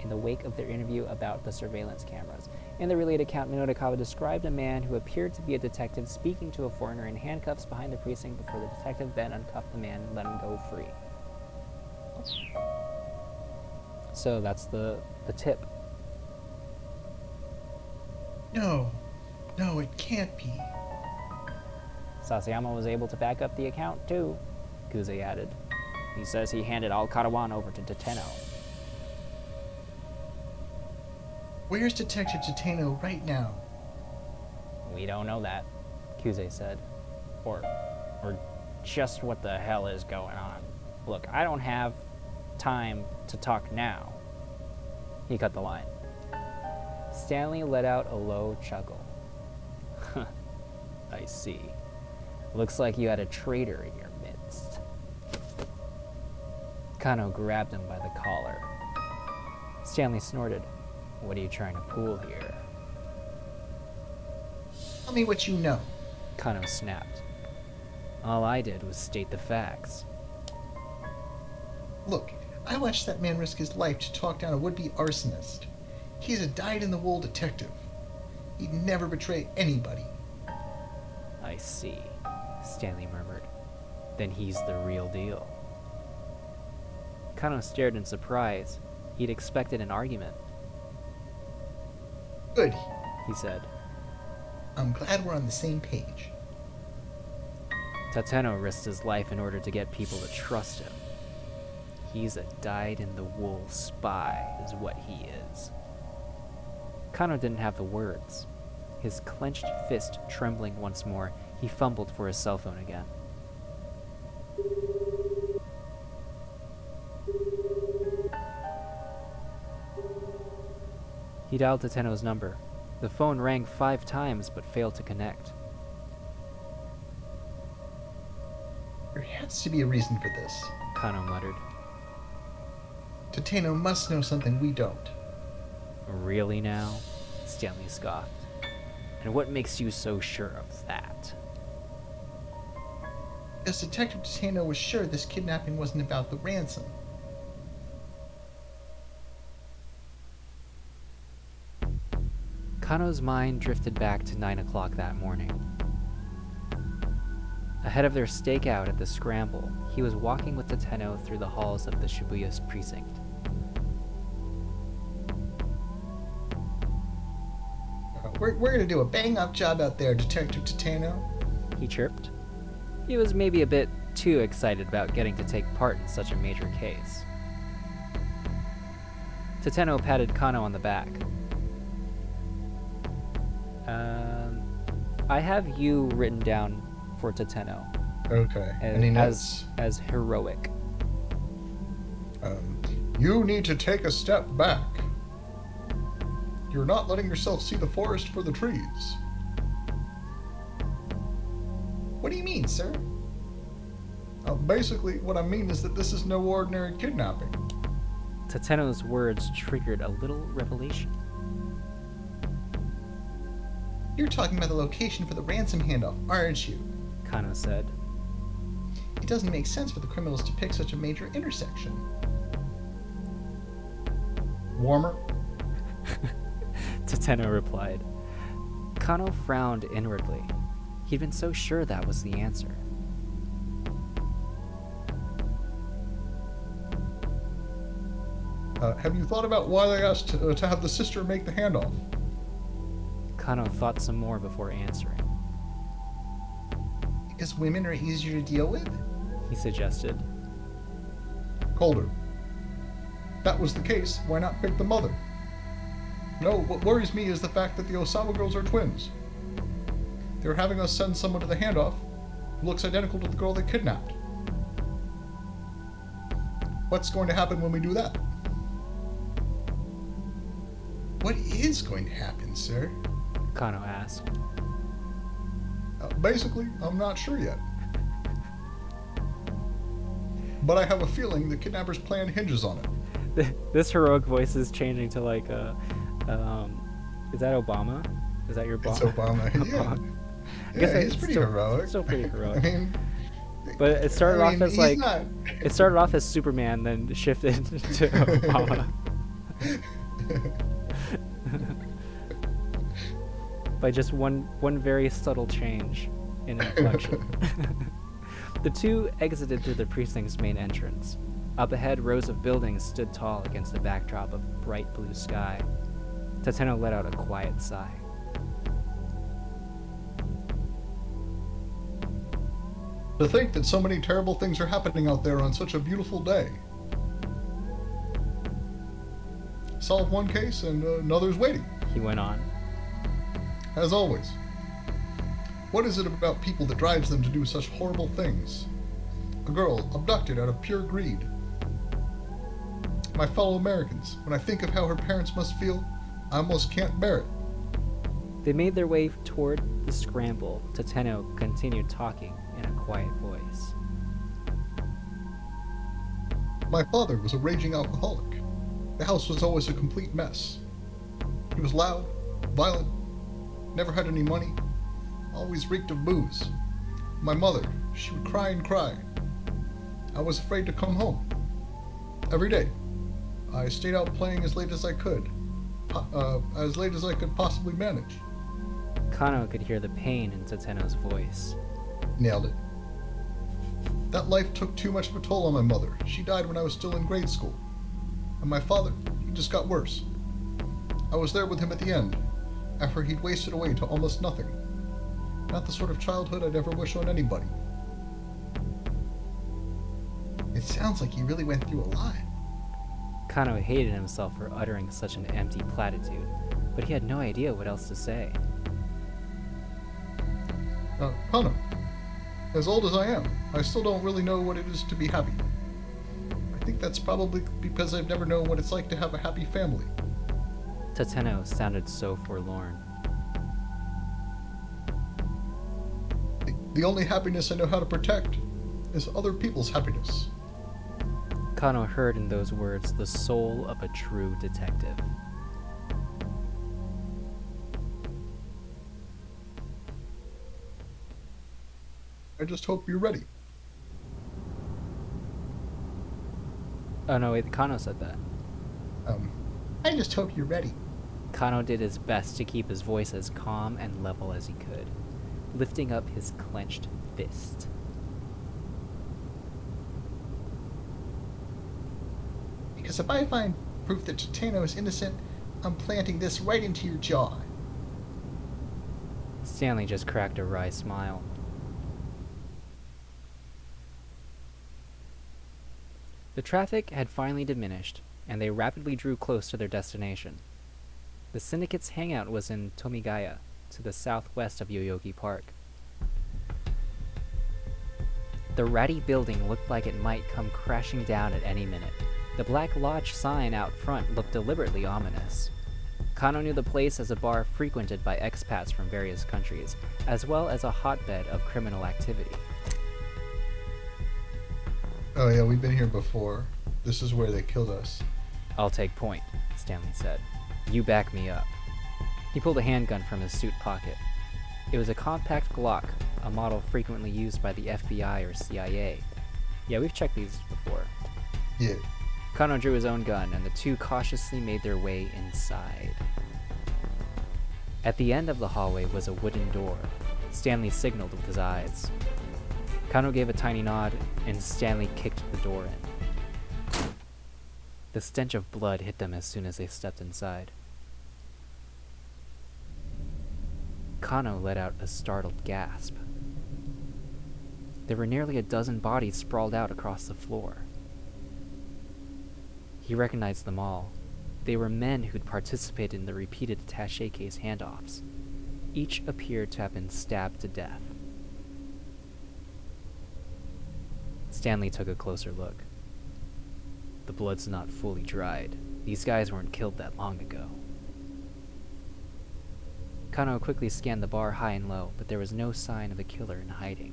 in the wake of their interview about the surveillance cameras. In the related account, Norikawa described a man who appeared to be a detective speaking to a foreigner in handcuffs behind the precinct before the detective then uncuffed the man and let him go free. So that's the tip. No, it can't be. Sasayama was able to back up the account, too, Kuze added. He says he handed Al-Kadawan over to Tateno. Where's Detective Tateno right now? We don't know that, Kuze said. Or just what the hell is going on. Look, I don't have time to talk now. He cut the line. Stanley let out a low chuckle. I see. Looks like you had a traitor in your midst. Kano grabbed him by the collar. Stanley snorted. What are you trying to pull here? Tell me what you know. Kano snapped. All I did was state the facts. Look, I watched that man risk his life to talk down a would-be arsonist. He's a dyed-in-the-wool detective. He'd never betray anybody. I see, Stanley murmured. Then he's the real deal. Kano stared in surprise. He'd expected an argument. Good, He said. I'm glad we're on the same page. Tateno risked his life in order to get people to trust him. He's a dyed-in-the-wool spy, is what he is. Kano didn't have the words. His clenched fist trembling once more, he fumbled for his cell phone again. He dialed Tateno's number. The phone rang 5 times but failed to connect. There has to be a reason for this. Kano muttered. Tateno must know something we don't. Really now? Stanley scoffed. And what makes you so sure of that? Because Detective Tateno was sure this kidnapping wasn't about the ransom. Kano's mind drifted back to 9 o'clock that morning. Ahead of their stakeout at the Scramble, he was walking with Tateno through the halls of the Shibuya precinct. We're going to do a bang-up job out there, Detective Tateno. He chirped. He was maybe a bit too excited about getting to take part in such a major case. Tateno patted Kano on the back. I have you written down for Tateno. Okay. Any notes? As heroic. You need to take a step back. You're not letting yourself see the forest for the trees. What do you mean, sir? Basically, what I mean is that this is no ordinary kidnapping. Tateno's words triggered a little revelation. You're talking about the location for the ransom handoff, aren't you? Kano said. It doesn't make sense for the criminals to pick such a major intersection. Warmer? Tateno replied. Kano frowned inwardly. He'd been so sure that was the answer. Have you thought about why they asked to have the sister make the handoff? Kano thought some more before answering. Because women are easier to deal with? He suggested. Colder. That was the case, why not pick the mother? No, what worries me is the fact that the Osawa girls are twins. They're having us send someone to the handoff who looks identical to the girl they kidnapped. What's going to happen when we do that? What is going to happen, sir? Kano asked. Basically, I'm not sure yet. But I have a feeling the kidnapper's plan hinges on it. This heroic voice is changing to like is that Obama? Is that your boss? It's Obama. Yeah. I guess He's pretty heroic. Still pretty heroic. I mean, but it started off as he's like not... it started off as Superman, then shifted to Obama. By just one very subtle change in inflection. The two exited through the precinct's main entrance. Up ahead, rows of buildings stood tall against the backdrop of bright blue sky. Tateno let out a quiet sigh. To think that so many terrible things are happening out there on such a beautiful day. Solve one case and another's waiting. He went on. As always. What is it about people that drives them to do such horrible things? A girl abducted out of pure greed. My fellow Americans, when I think of how her parents must feel, I almost can't bear it. They made their way toward the Scramble. Tateno continued talking in a quiet voice. My father was a raging alcoholic. The house was always a complete mess. He was loud, violent, never had any money, always reeked of booze. My mother, she would cry and cry. I was afraid to come home. Every day, I stayed out playing as late as I could, as late as I could possibly manage. Kano could hear the pain in Tateno's voice. Nailed it. That life took too much of a toll on my mother. She died when I was still in grade school. And my father, he just got worse. I was there with him at the end, after he'd wasted away to almost nothing. Not the sort of childhood I'd ever wish on anybody. It sounds like you really went through a lot. Kano hated himself for uttering such an empty platitude, but he had no idea what else to say. Kano, as old as I am, I still don't really know what it is to be happy. I think that's probably because I've never known what it's like to have a happy family. Tateno sounded so forlorn. The only happiness I know how to protect is other people's happiness. Kano heard in those words the soul of a true detective. I just hope you're ready. Oh no, wait, Kano said that. I just hope you're ready. Kano did his best to keep his voice as calm and level as he could, lifting up his clenched fist. Because if I find proof that Tateno is innocent, I'm planting this right into your jaw. Stanley just cracked a wry smile. The traffic had finally diminished, and they rapidly drew close to their destination. The syndicate's hangout was in Tomigaya, to the southwest of Yoyogi Park. The ratty building looked like it might come crashing down at any minute. The Black Lodge sign out front looked deliberately ominous. Kano knew the place as a bar frequented by expats from various countries, as well as a hotbed of criminal activity. Oh yeah, we've been here before. This is where they killed us. "I'll take point," Stanley said. "You back me up." He pulled a handgun from his suit pocket. It was a compact Glock, a model frequently used by the FBI or CIA. Yeah, we've checked these before. Yeah. Kano drew his own gun, and the two cautiously made their way inside. At the end of the hallway was a wooden door. Stanley signaled with his eyes. Kano gave a tiny nod, and Stanley kicked the door in. The stench of blood hit them as soon as they stepped inside. Kano let out a startled gasp. There were nearly a dozen bodies sprawled out across the floor. He recognized them all. They were men who'd participated in the repeated attaché case handoffs. Each appeared to have been stabbed to death. Stanley took a closer look. The blood's not fully dried. These guys weren't killed that long ago. Kano quickly scanned the bar high and low, but there was no sign of the killer in hiding.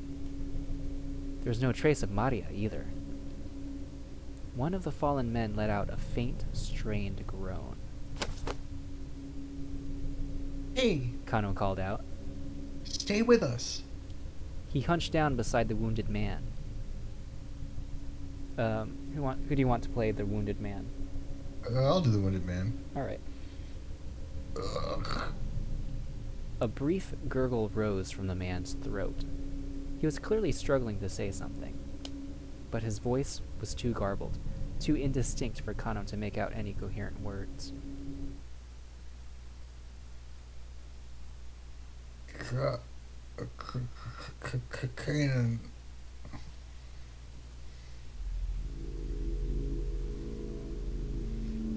There was no trace of Maria either. One of the fallen men let out a faint, strained groan. Hey, Kano called out. stay with us. He hunched down beside the wounded man. Who do you want to play the wounded man? I'll do the wounded man. Alright. Ugh. A brief gurgle rose from the man's throat. He was clearly struggling to say something, but his voice was too garbled, too indistinct for Kano to make out any coherent words. Kanan.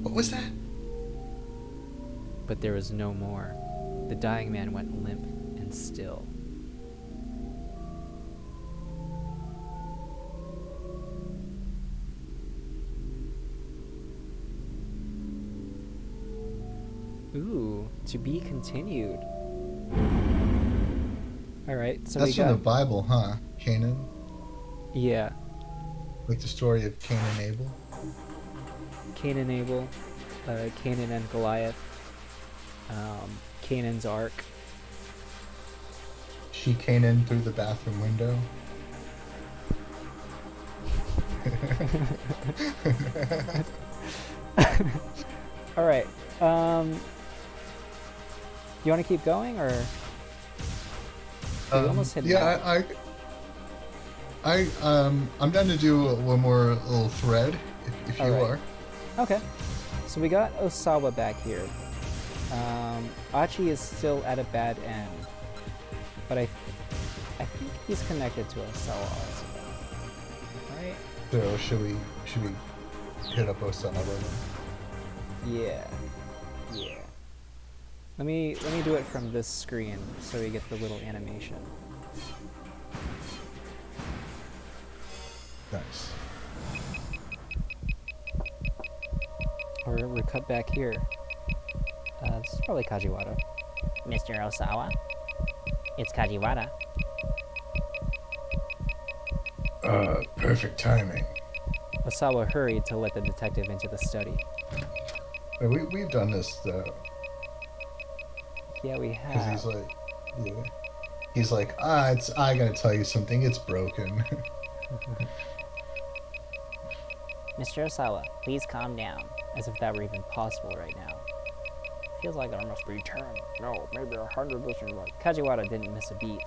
What was that? But there was no more. The dying man went limp and still. Ooh, to be continued. Alright, so That's we from got... the Bible, huh? Canaan? Yeah. Like the story of Cain and Abel? Cain and Abel, Canaan and Goliath, Canaan's Ark. She came in through the bathroom window. Alright, you want to keep going, or... We almost hit yeah, I'm down to do one more little thread, if you Alright. are. Okay, so we got Osawa back here. Achi is still at a bad end, but I think he's connected to Osawa also. Right? So should we hit up Osawa then? Yeah. Yeah. Let me do it from this screen so we get the little animation. Nice. Or we're cut back here. This is probably Kajiwara. Mr. Osawa, it's Kajiwara. Perfect timing. Osawa hurried to let the detective into the study. We've done this though. Yeah, we Because have. he's like, I gotta tell you something, it's broken. Mr. Osawa, please calm down. As if that were even possible right now. Feels like there must be 10, no, maybe 100 isn't right. Kajiwara didn't miss a beat.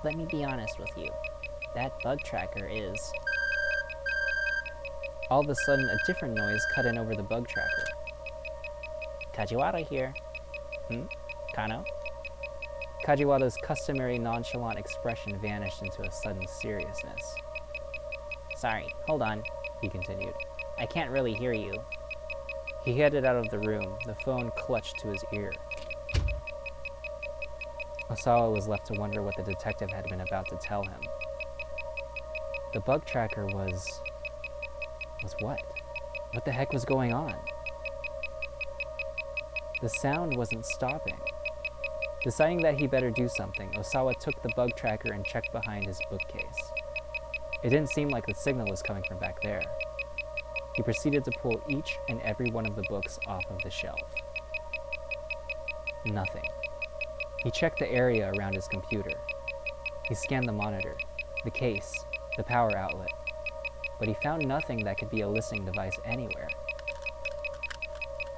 Let me be honest with you. That bug tracker is... All of a sudden, a different noise cut in over the bug tracker. Kajiwara here. Kano? Kajiwara's customary nonchalant expression vanished into a sudden seriousness. Sorry, hold on. He continued. I can't really hear you. He headed out of the room, the phone clutched to his ear. Osawa was left to wonder what the detective had been about to tell him. The bug tracker was what? What the heck was going on? The sound wasn't stopping. Deciding that he better do something, Osawa took the bug tracker and checked behind his bookcase. It didn't seem like the signal was coming from back there. He proceeded to pull each and every one of the books off of the shelf. Nothing. He checked the area around his computer. He scanned the monitor, the case, the power outlet, but he found nothing that could be a listening device anywhere.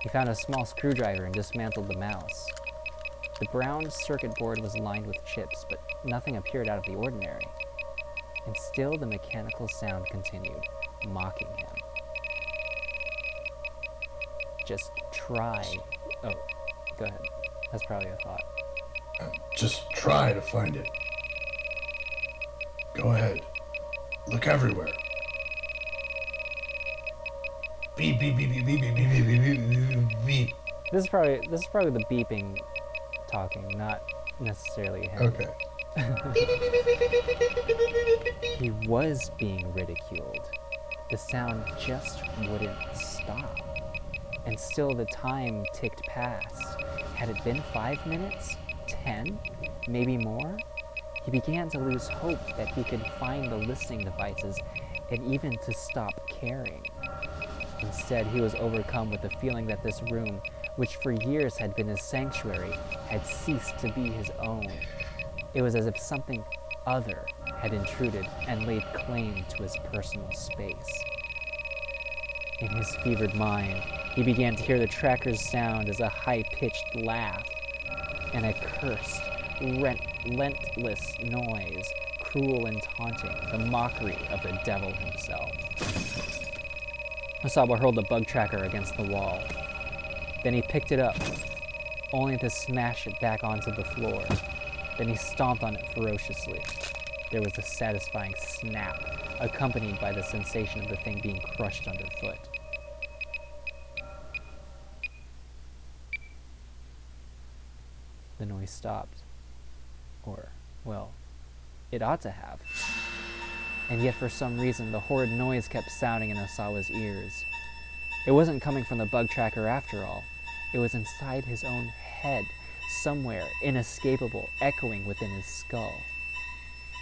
He found a small screwdriver and dismantled the mouse. The brown circuit board was lined with chips, but nothing appeared out of the ordinary. And still the mechanical sound continued, mocking him. just try. Oh, go ahead. That's probably a thought. Just try to find it. Go ahead. Look everywhere. Beep, beep, beep, beep, beep, beep, beep, beep, beep, beep, beep, beep. This is probably the beeping talking, not necessarily him. Okay. He was being ridiculed. The sound just wouldn't stop. And still the time ticked past. Had it been 5 minutes? 10? Maybe more? He began to lose hope that he could find the listening devices and even to stop caring. Instead, he was overcome with the feeling that this room, which for years had been his sanctuary, had ceased to be his own. It was as if something other had intruded and laid claim to his personal space. In his fevered mind, he began to hear the tracker's sound as a high-pitched laugh and a cursed, relentless noise, cruel and taunting, the mockery of the devil himself. Osawa hurled the bug tracker against the wall. Then he picked it up, only to smash it back onto the floor. Then he stomped on it ferociously. There was a satisfying snap, accompanied by the sensation of the thing being crushed underfoot. The noise stopped. Or, well, it ought to have. And yet for some reason, the horrid noise kept sounding in Osawa's ears. It wasn't coming from the bug tracker after all. It was inside his own head, somewhere, inescapable, echoing within his skull.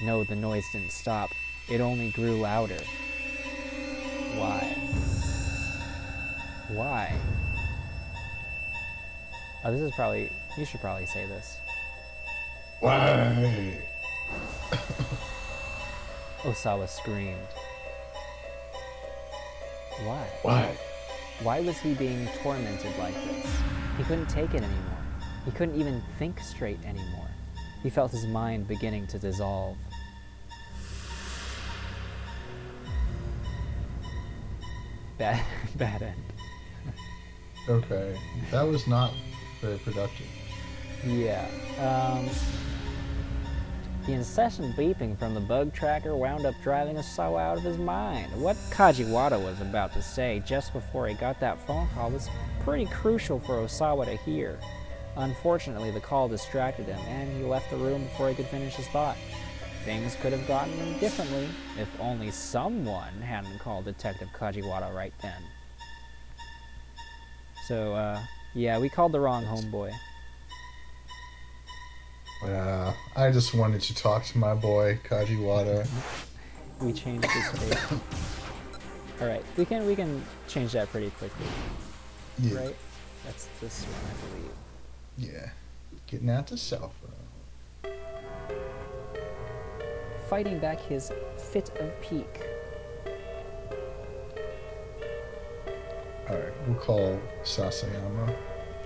No, the noise didn't stop. It only grew louder. Why? Why? Oh, this is probably... You should probably say this. Why? Osawa screamed. Why? Why? Why was he being tormented like this? He couldn't take it anymore. He couldn't even think straight anymore. He felt his mind beginning to dissolve. Bad end. Okay. That was not very productive. Yeah. The incessant beeping from the bug tracker wound up driving Osawa out of his mind. What Kajiwara was about to say just before he got that phone call was pretty crucial for Osawa to hear. Unfortunately, the call distracted him, and he left the room before he could finish his thought. Things could have gotten differently if only someone hadn't called Detective Kajiwara right then. So, yeah, we called the wrong homeboy. I just wanted to talk to my boy, Kajiwara. We changed his face. Alright, we can change that pretty quickly. Yeah. Right? That's this one, I believe. Yeah. Getting out the cell phone. Fighting back his fit of pique. Alright, we'll call Sasayama.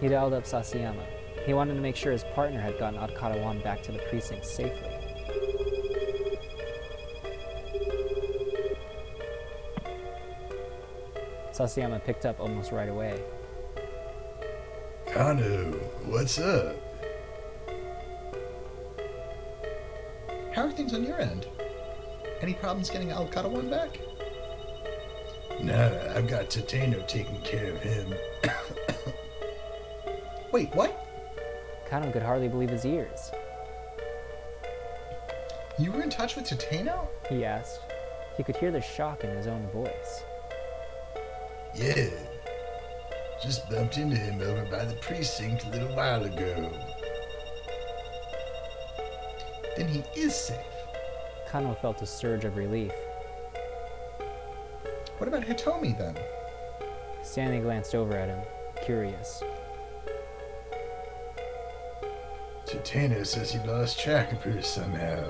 He dialed up Sasayama. He wanted to make sure his partner had gotten Akarawan back to the precinct safely. Sasayama picked up almost right away. Kano, what's up? How are things on your end? Any problems getting Al-Karawan back? Nah, I've got Tateno taking care of him. Wait, what? Kano could hardly believe his ears. You were in touch with Tateno? He asked. He could hear the shock in his own voice. Yeah. Just bumped into him over by the precinct a little while ago. Then he is safe. Kano felt a surge of relief. What about Hitomi then? Stanley glanced over at him, curious. Tateno says he lost track of her somehow,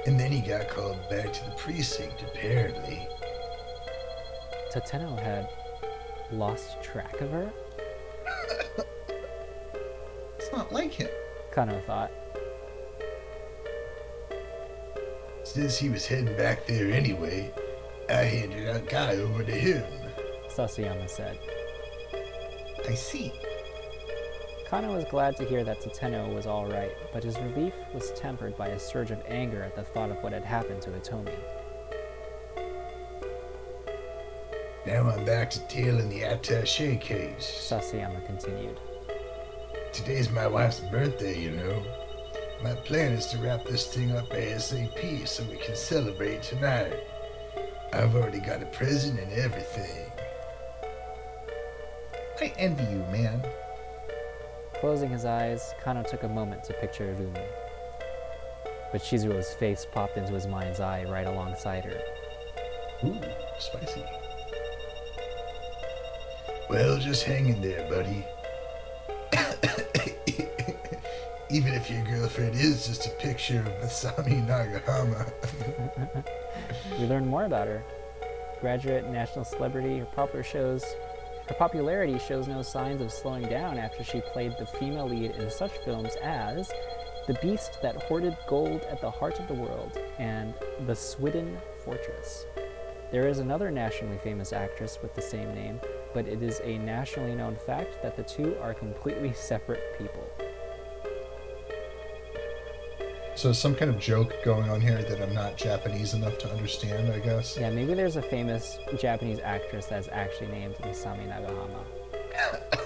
and then he got called back to the precinct, apparently. Tateno had lost track of her? It's not like him. Kano thought. Since he was heading back there anyway, I handed our guy over to him. Sasayama said. I see. Kano was glad to hear that Tateno was all right, but his relief was tempered by a surge of anger at the thought of what had happened to Hitomi. Now I'm back to tailing the attaché case. Sasayama continued. Today's my wife's birthday, you know. My plan is to wrap this thing up ASAP so we can celebrate tonight. I've already got a present and everything. I envy you, man. Closing his eyes, Kano took a moment to picture Irumi. But Shizuo's face popped into his mind's eye right alongside her. Ooh, spicy. Well, just hang in there, buddy. Even if your girlfriend is just a picture of Masami Nagahama. We learned more about her. Graduate, national celebrity, her popularity shows no signs of slowing down after she played the female lead in such films as The Beast That Hoarded Gold at the Heart of the World and The Swidden Fortress. There is another nationally famous actress with the same name, but it is a nationally known fact that the two are completely separate people. So some kind of joke going on here that I'm not Japanese enough to understand, I guess. Yeah, maybe there's a famous Japanese actress that's actually named Masami Nagahama.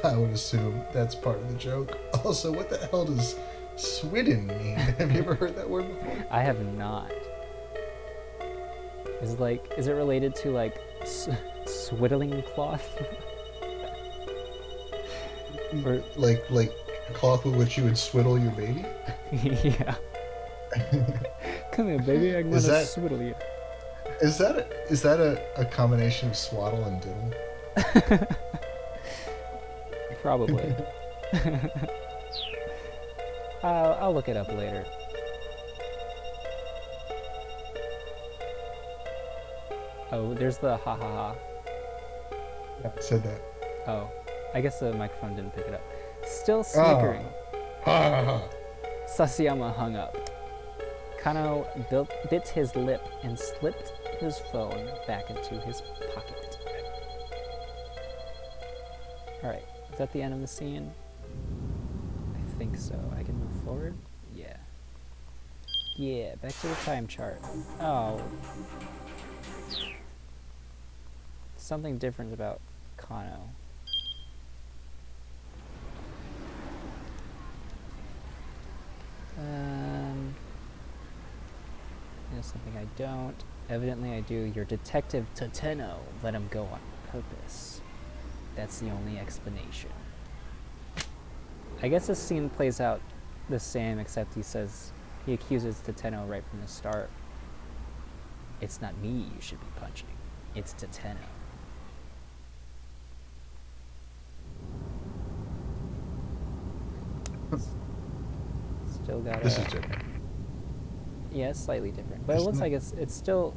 I would assume that's part of the joke. Also, what the hell does Swidden mean? Have you ever heard that word before? I have not. Is it related to like swiddling cloth? Or like a cloth with which you would swiddle your baby? yeah. Come here, baby. I'm gonna swiddle you. Is that a combination of swaddle and diddle? Probably. I'll look it up later. Oh, there's the ha ha ha. Yeah, I said that. Oh, I guess the microphone didn't pick it up. Still snickering. Ha ha ha. Sasayama hung up. Kano bit his lip and slipped his phone back into his pocket. Alright, is that the end of the scene? I think so. I can move forward? Yeah. Yeah, back to the time chart. Oh. Something different about Kano. There's something I don't. Evidently I do. Your detective Tateno let him go on purpose. That's the only explanation. I guess this scene plays out the same, except he accuses Tateno right from the start. It's not me you should be punching. It's Tateno. Still got This is different. Yeah, it's slightly different, but it looks like it's still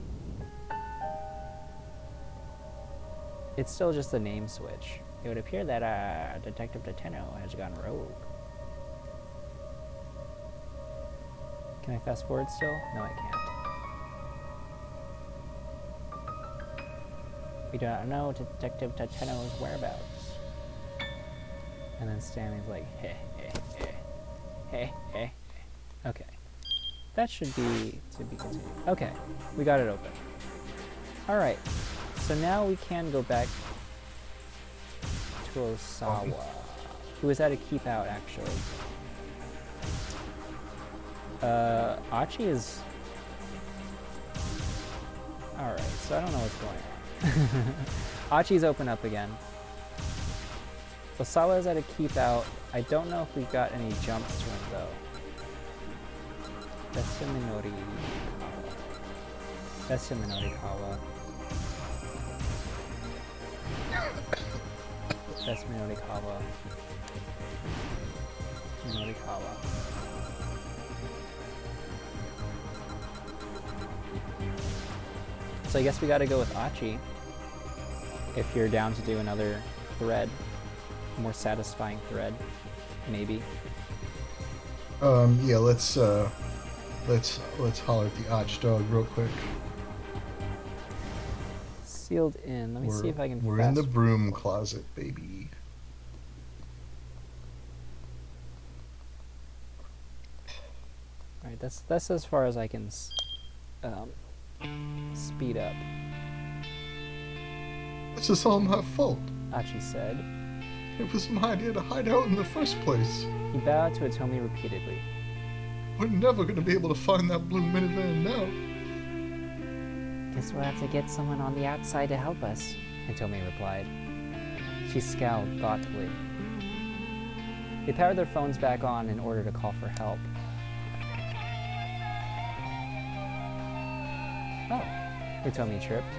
just a name switch. It would appear that Detective Tateno has gone rogue. Can I fast forward still? No, I can't. We do not know Detective Tateno's whereabouts. And then Stanley's like, hey. Okay. That should be to be continued. Okay, we got it open. Alright, so now we can go back to Osawa, who is at a keep out actually. Achi is... Alright, so I don't know what's going on. Achi's open up again. Osawa is at a keep out. I don't know if we've got any jumps to him though. Minori Kawa. So I guess we gotta go with Achi. If you're down to do another thread. More satisfying thread. Maybe. Yeah, let's holler at the Arch dog real quick. Sealed in. Let me see if I can. We're in the broom closet, baby. That's as far as I can speed up. This is all my fault. Achi said. It was my idea to hide out in the first place. He bowed to Hitomi repeatedly. We're never gonna be able to find that blue minivan now. Guess we'll have to get someone on the outside to help us, Hitomi replied. She scowled thoughtfully. They powered their phones back on in order to call for help. Oh, Hitomi chirped.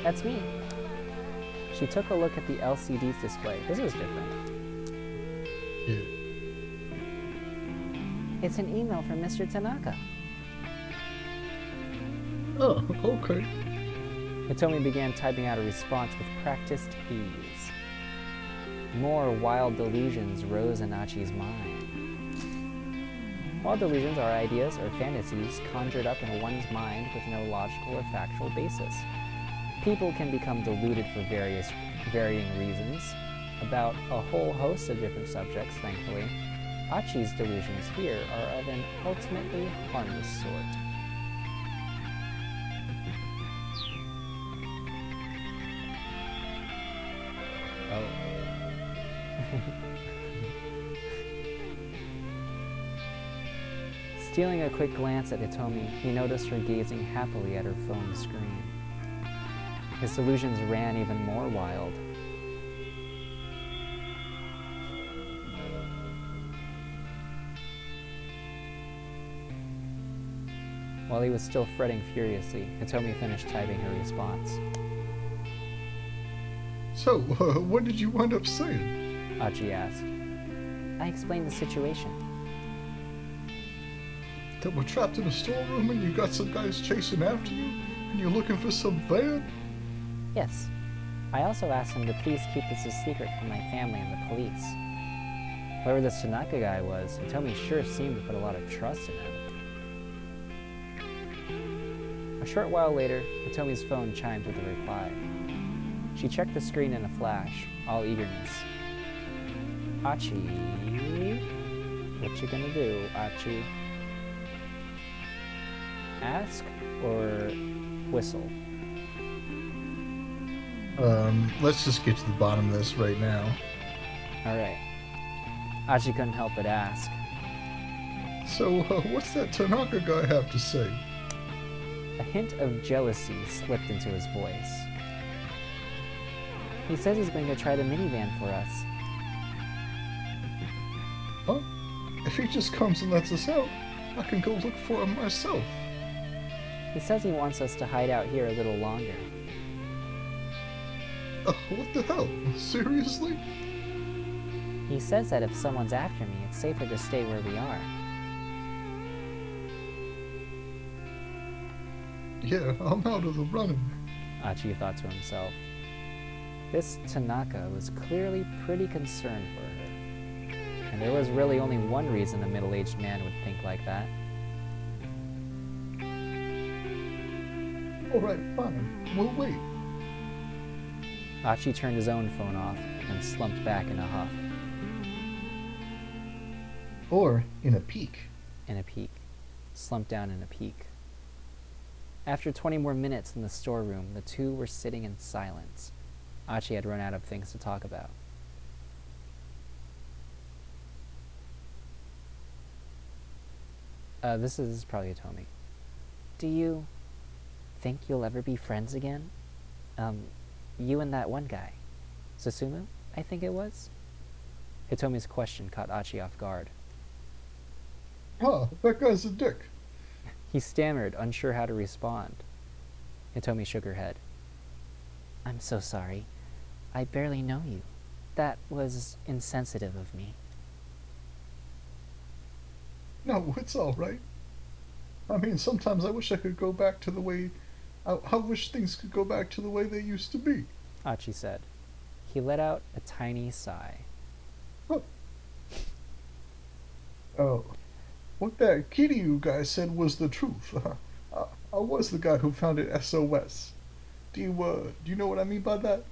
That's me. She took a look at the LCD display. This is different. Yeah. It's an email from Mr. Tanaka. Oh, okay. Hitomi began typing out a response with practiced ease. More wild delusions rose in Achi's mind. Wild delusions are ideas or fantasies conjured up in one's mind with no logical or factual basis. People can become deluded for varying reasons about a whole host of different subjects, thankfully. Achi's delusions here are of an ultimately harmless sort. Oh. Stealing a quick glance at Hitomi, he noticed her gazing happily at her phone screen. His delusions ran even more wild. While he was still fretting furiously, Hitomi finished typing her response. So, what did you wind up saying? Achi asked. I explained the situation. That we're trapped in a storeroom and you got some guys chasing after you? And you're looking for some van? Yes. I also asked him to please keep this a secret from my family and the police. Whoever this Tanaka guy was, Hitomi sure seemed to put a lot of trust in him. A short while later, Hitomi's phone chimed with a reply. She checked the screen in a flash, all eagerness. Achi? What you gonna do, Achi? Ask or whistle? Let's just get to the bottom of this right now. Alright. Achi couldn't help but ask. So, what's that Tanaka guy have to say? A hint of jealousy slipped into his voice. He says he's going to try the minivan for us. Huh? If he just comes and lets us out, I can go look for him myself. He says he wants us to hide out here a little longer. What the hell? Seriously? He says that if someone's after me, it's safer to stay where we are. Yeah, I'm out of the running. Achi thought to himself. This Tanaka was clearly pretty concerned for her. And there was really only one reason a middle-aged man would think like that. Alright, fine. We'll wait. Achi turned his own phone off and slumped back in a huff. Or in a peak. In a peak. Slumped down in a peak. After 20 more minutes in the storeroom, the two were sitting in silence. Achi had run out of things to talk about. This is probably Hitomi. Do you think you'll ever be friends again? You and that one guy. Susumu, I think it was? Hitomi's question caught Achi off guard. Huh, that guy's a dick. He stammered, unsure how to respond. Hitomi shook her head. I'm so sorry. I barely know you. That was insensitive of me. No, it's alright. I mean, sometimes I wish I could go back to the way... I wish things could go back to the way they used to be. Achi said. He let out a tiny sigh. Huh. Oh. What that Kiryu guy said was the truth. I was the guy who founded SOS. Do you know what I mean by that?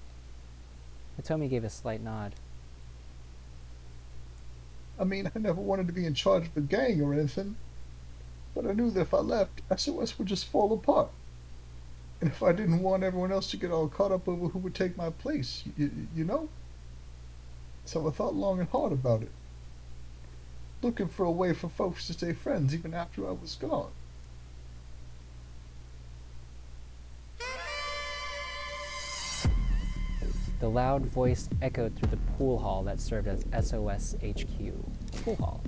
Hitomi gave a slight nod. I mean, I never wanted to be in charge of a gang or anything. But I knew that if I left, SOS would just fall apart. And if I didn't want everyone else to get all caught up over who would take my place, you know? So I thought long and hard about it. Looking for a way for folks to stay friends even after I was gone. The loud voice echoed through the pool hall that served as SOS HQ. Pool hall,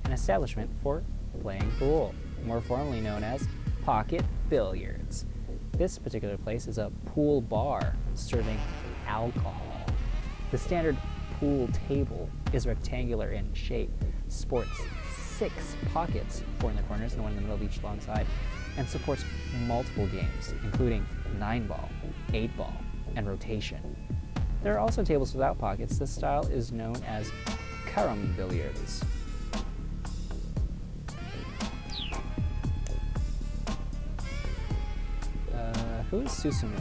an establishment for playing pool, more formally known as pocket billiards. This particular place is a pool bar serving alcohol. The standard pool table is rectangular in shape, sports 6 pockets, 4 in the corners and 1 in the middle of each long side, and supports multiple games, including 9-ball, 8-ball, and rotation. There are also tables without pockets. This style is known as carom billiards. Who is Susumu?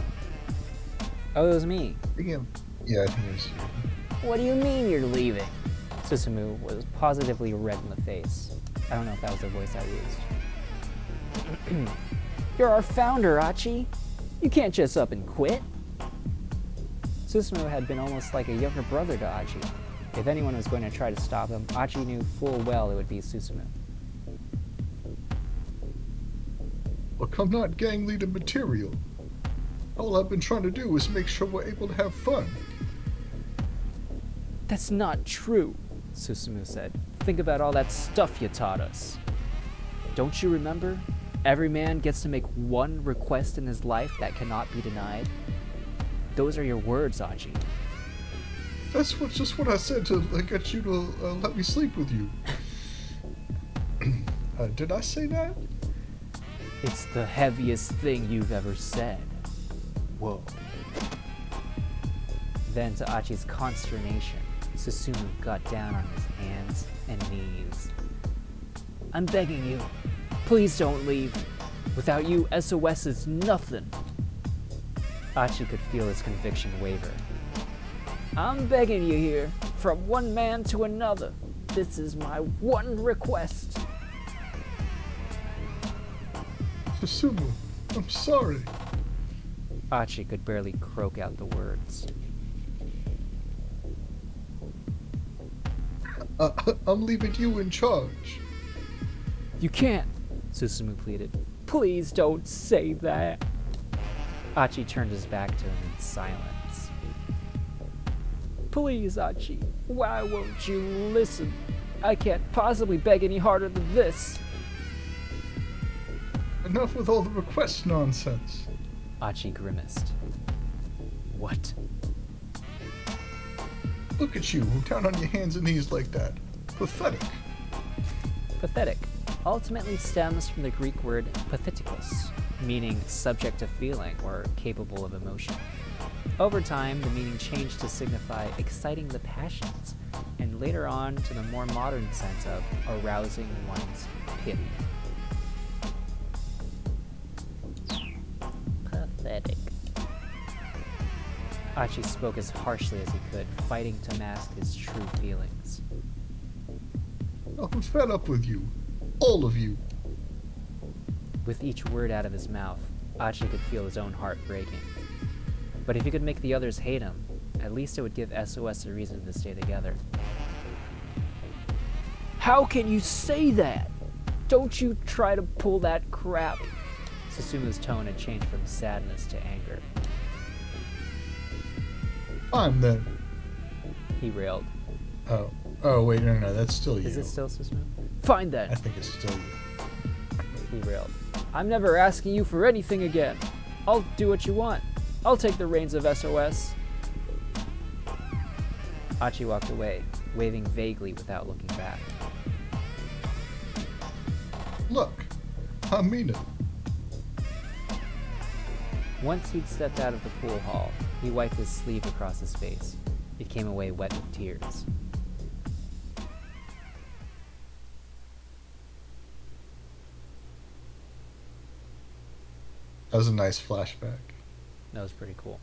Oh, it was me. Yeah, I think it was you. What do you mean you're leaving? Susumu was positively red in the face. I don't know if that was the voice I used. You're our founder, Achi. You can't just up and quit. Susumu had been almost like a younger brother to Achi. If anyone was going to try to stop him, Achi knew full well it would be Susumu. Look, I'm not gang leader material. All I've been trying to do is make sure we're able to have fun. That's not true, Susumu said. Think about all that stuff you taught us. Don't you remember? Every man gets to make one request in his life that cannot be denied. Those are your words, Achi. That's just what I said to get you to let me sleep with you. Did I say that? It's the heaviest thing you've ever said. Whoa. Then, to Achi's consternation, Susumu got down on his hands and knees. I'm begging you, please don't leave. Without you, SOS is nothing. Achi could feel his conviction waver. I'm begging you here, from one man to another. This is my one request. Susumu, I'm sorry. Achi could barely croak out the words. I'm leaving you in charge. You can't, Susumu pleaded. Please don't say that. Achi turned his back to him in silence. Please, Achi, why won't you listen? I can't possibly beg any harder than this. Enough with all the request nonsense. Achi grimaced. What? Look at you, down on your hands and knees like that. Pathetic. Pathetic ultimately stems from the Greek word pathetikos, meaning subject to feeling or capable of emotion. Over time, the meaning changed to signify exciting the passions, and later on to the more modern sense of arousing one's pity. Pathetic. Achi spoke as harshly as he could, fighting to mask his true feelings. I'm fed up with you. All of you. With each word out of his mouth, Achi could feel his own heart breaking. But if he could make the others hate him, at least it would give SOS a reason to stay together. How can you say that? Don't you try to pull that crap. Susumu's tone had changed from sadness to anger. Fine then. He railed. Oh wait, no, that's still you. Is it still Susumu? Fine then, I think it's still you. he railed. I'm never asking you for anything again. I'll do what you want. I'll take the reins of SOS. Achi walked away, waving vaguely without looking back. Look, I mean it. Once he'd stepped out of the pool hall, he wiped his sleeve across his face. It came away wet with tears. That was a nice flashback. That was pretty cool.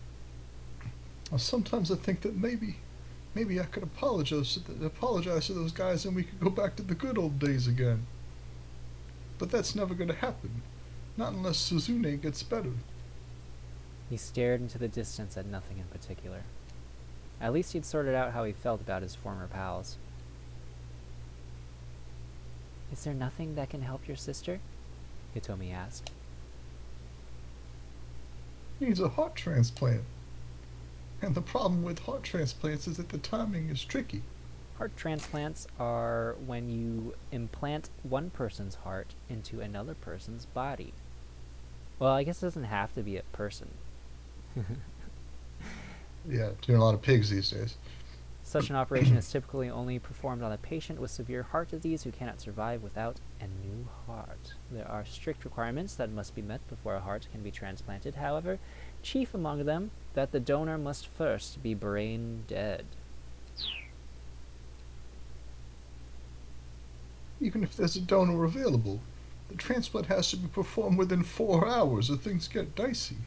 Sometimes I think that maybe I could apologize to those guys and we could go back to the good old days again. But that's never going to happen. Not unless Suzune gets better. He stared into the distance at nothing in particular. At least he'd sorted out how he felt about his former pals. Is there nothing that can help your sister? Hitomi asked. Needs a heart transplant. And the problem with heart transplants is that the timing is tricky. Heart transplants are when you implant one person's heart into another person's body. Well, I guess it doesn't have to be a person. Yeah, doing a lot of pigs these days. Such an operation is typically only performed on a patient with severe heart disease who cannot survive without a new heart. There are strict requirements that must be met before a heart can be transplanted. However, chief among them, that the donor must first be brain dead. Even if there's a donor available, the transplant has to be performed within 4 hours or things get dicey.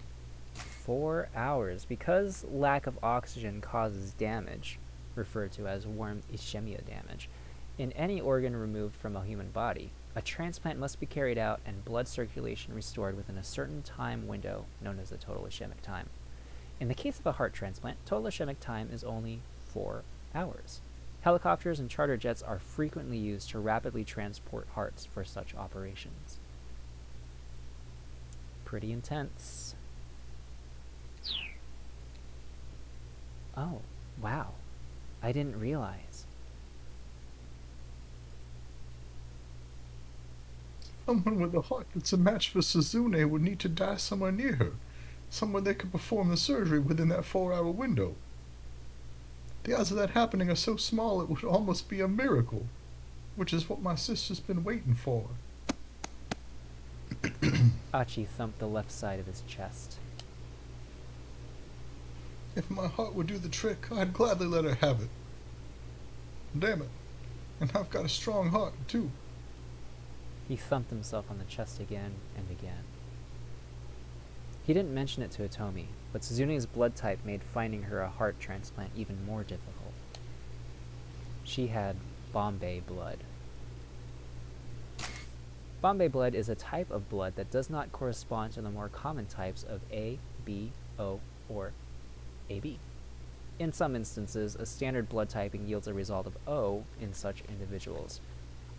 4 hours. Because lack of oxygen causes damage, referred to as warm ischemia damage, in any organ removed from a human body, a transplant must be carried out and blood circulation restored within a certain time window known as the total ischemic time. In the case of a heart transplant, total ischemic time is only 4 hours. Helicopters and charter jets are frequently used to rapidly transport hearts for such operations. Pretty intense. Oh, wow. I didn't realize. Someone with a heart that's a match for Suzune would need to die somewhere near her, somewhere they could perform the surgery within that 4-hour window. The odds of that happening are so small it would almost be a miracle, which is what my sister's been waiting for. Achi thumped the left side of his chest. If my heart would do the trick, I'd gladly let her have it. Damn it. And I've got a strong heart, too. He thumped himself on the chest again and again. He didn't mention it to Hitomi, but Suzune's blood type made finding her a heart transplant even more difficult. She had Bombay blood. Bombay blood is a type of blood that does not correspond to the more common types of A, B, O, or AB. In some instances, a standard blood typing yields a result of O in such individuals.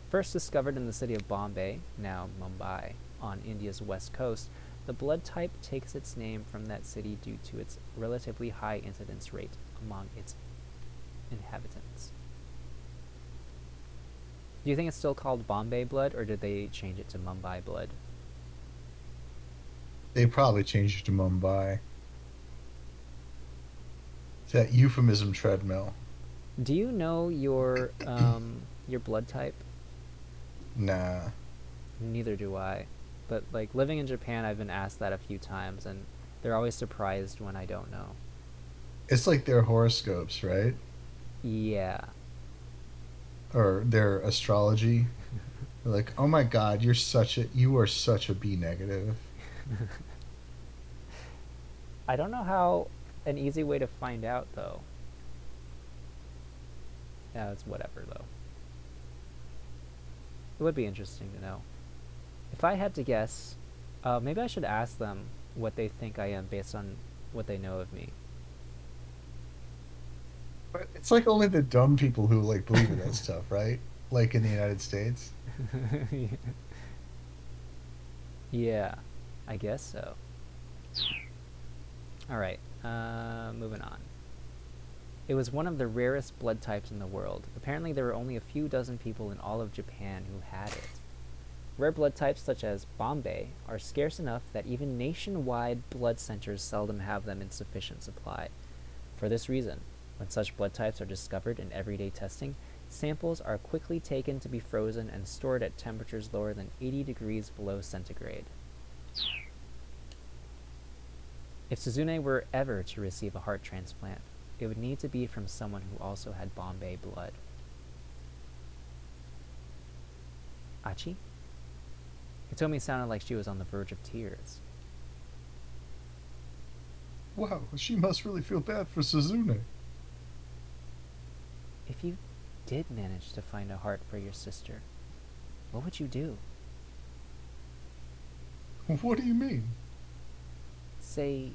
First discovered in the city of Bombay, now Mumbai, on India's west coast, the blood type takes its name from that city due to its relatively high incidence rate among its inhabitants. Do you think it's still called Bombay blood, or did they change it to Mumbai blood? They probably changed it to Mumbai. It's that euphemism treadmill. Do you know your blood type? Nah. Neither do I. But like living in Japan, I've been asked that a few times, and they're always surprised when I don't know. It's like their horoscopes, right? Yeah. Or their astrology. They're like, oh my god, you are such a B negative. I don't know how an easy way to find out though. Yeah, it's whatever though. It would be interesting to know. If I had to guess, maybe I should ask them what they think I am based on what they know of me. But it's like only the dumb people who like believe in that stuff, right? Like in the United States. Yeah, I guess so. Alright, moving on. It was one of the rarest blood types in the world. Apparently there were only a few dozen people in all of Japan who had it. Rare blood types such as Bombay are scarce enough that even nationwide blood centers seldom have them in sufficient supply. For this reason, when such blood types are discovered in everyday testing, samples are quickly taken to be frozen and stored at temperatures lower than 80 degrees below centigrade. If Suzune were ever to receive a heart transplant, it would need to be from someone who also had Bombay blood. Achi? Hitomi sounded like she was on the verge of tears. Wow, she must really feel bad for Suzune. If you did manage to find a heart for your sister, what would you do? What do you mean? Say,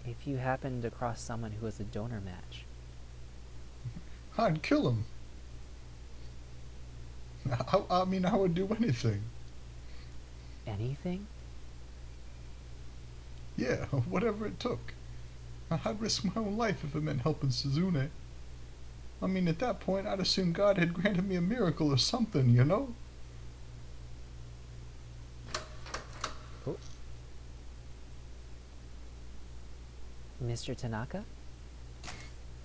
if you happened across someone who was a donor match. I'd kill him. I mean, I would do anything. Anything? Yeah, whatever it took. I'd risk my own life if it meant helping Suzune. I mean, at that point, I'd assume God had granted me a miracle or something, you know? Oh. Mr. Tanaka?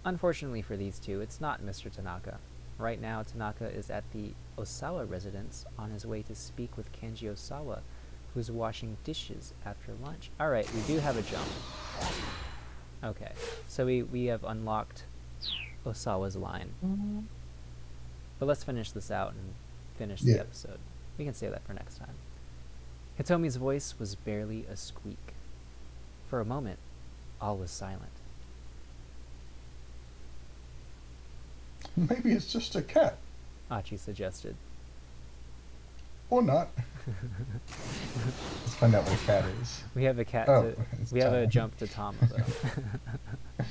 Unfortunately for these two, it's not Mr. Tanaka. Right now, Tanaka is at the Osawa residence on his way to speak with Kenji Osawa, who's washing dishes after lunch. Alright, we do have a jump. Okay, so we have unlocked Osawa's line. But let's finish this out and finish the episode. We can save that for next time. Hitomi's voice was barely a squeak. For a moment, all was silent. Maybe it's just a cat. Achi suggested. Or not. Let's find out what a cat is. We have a cat Oh, to... it's We have a Tama. jump to Tama, though.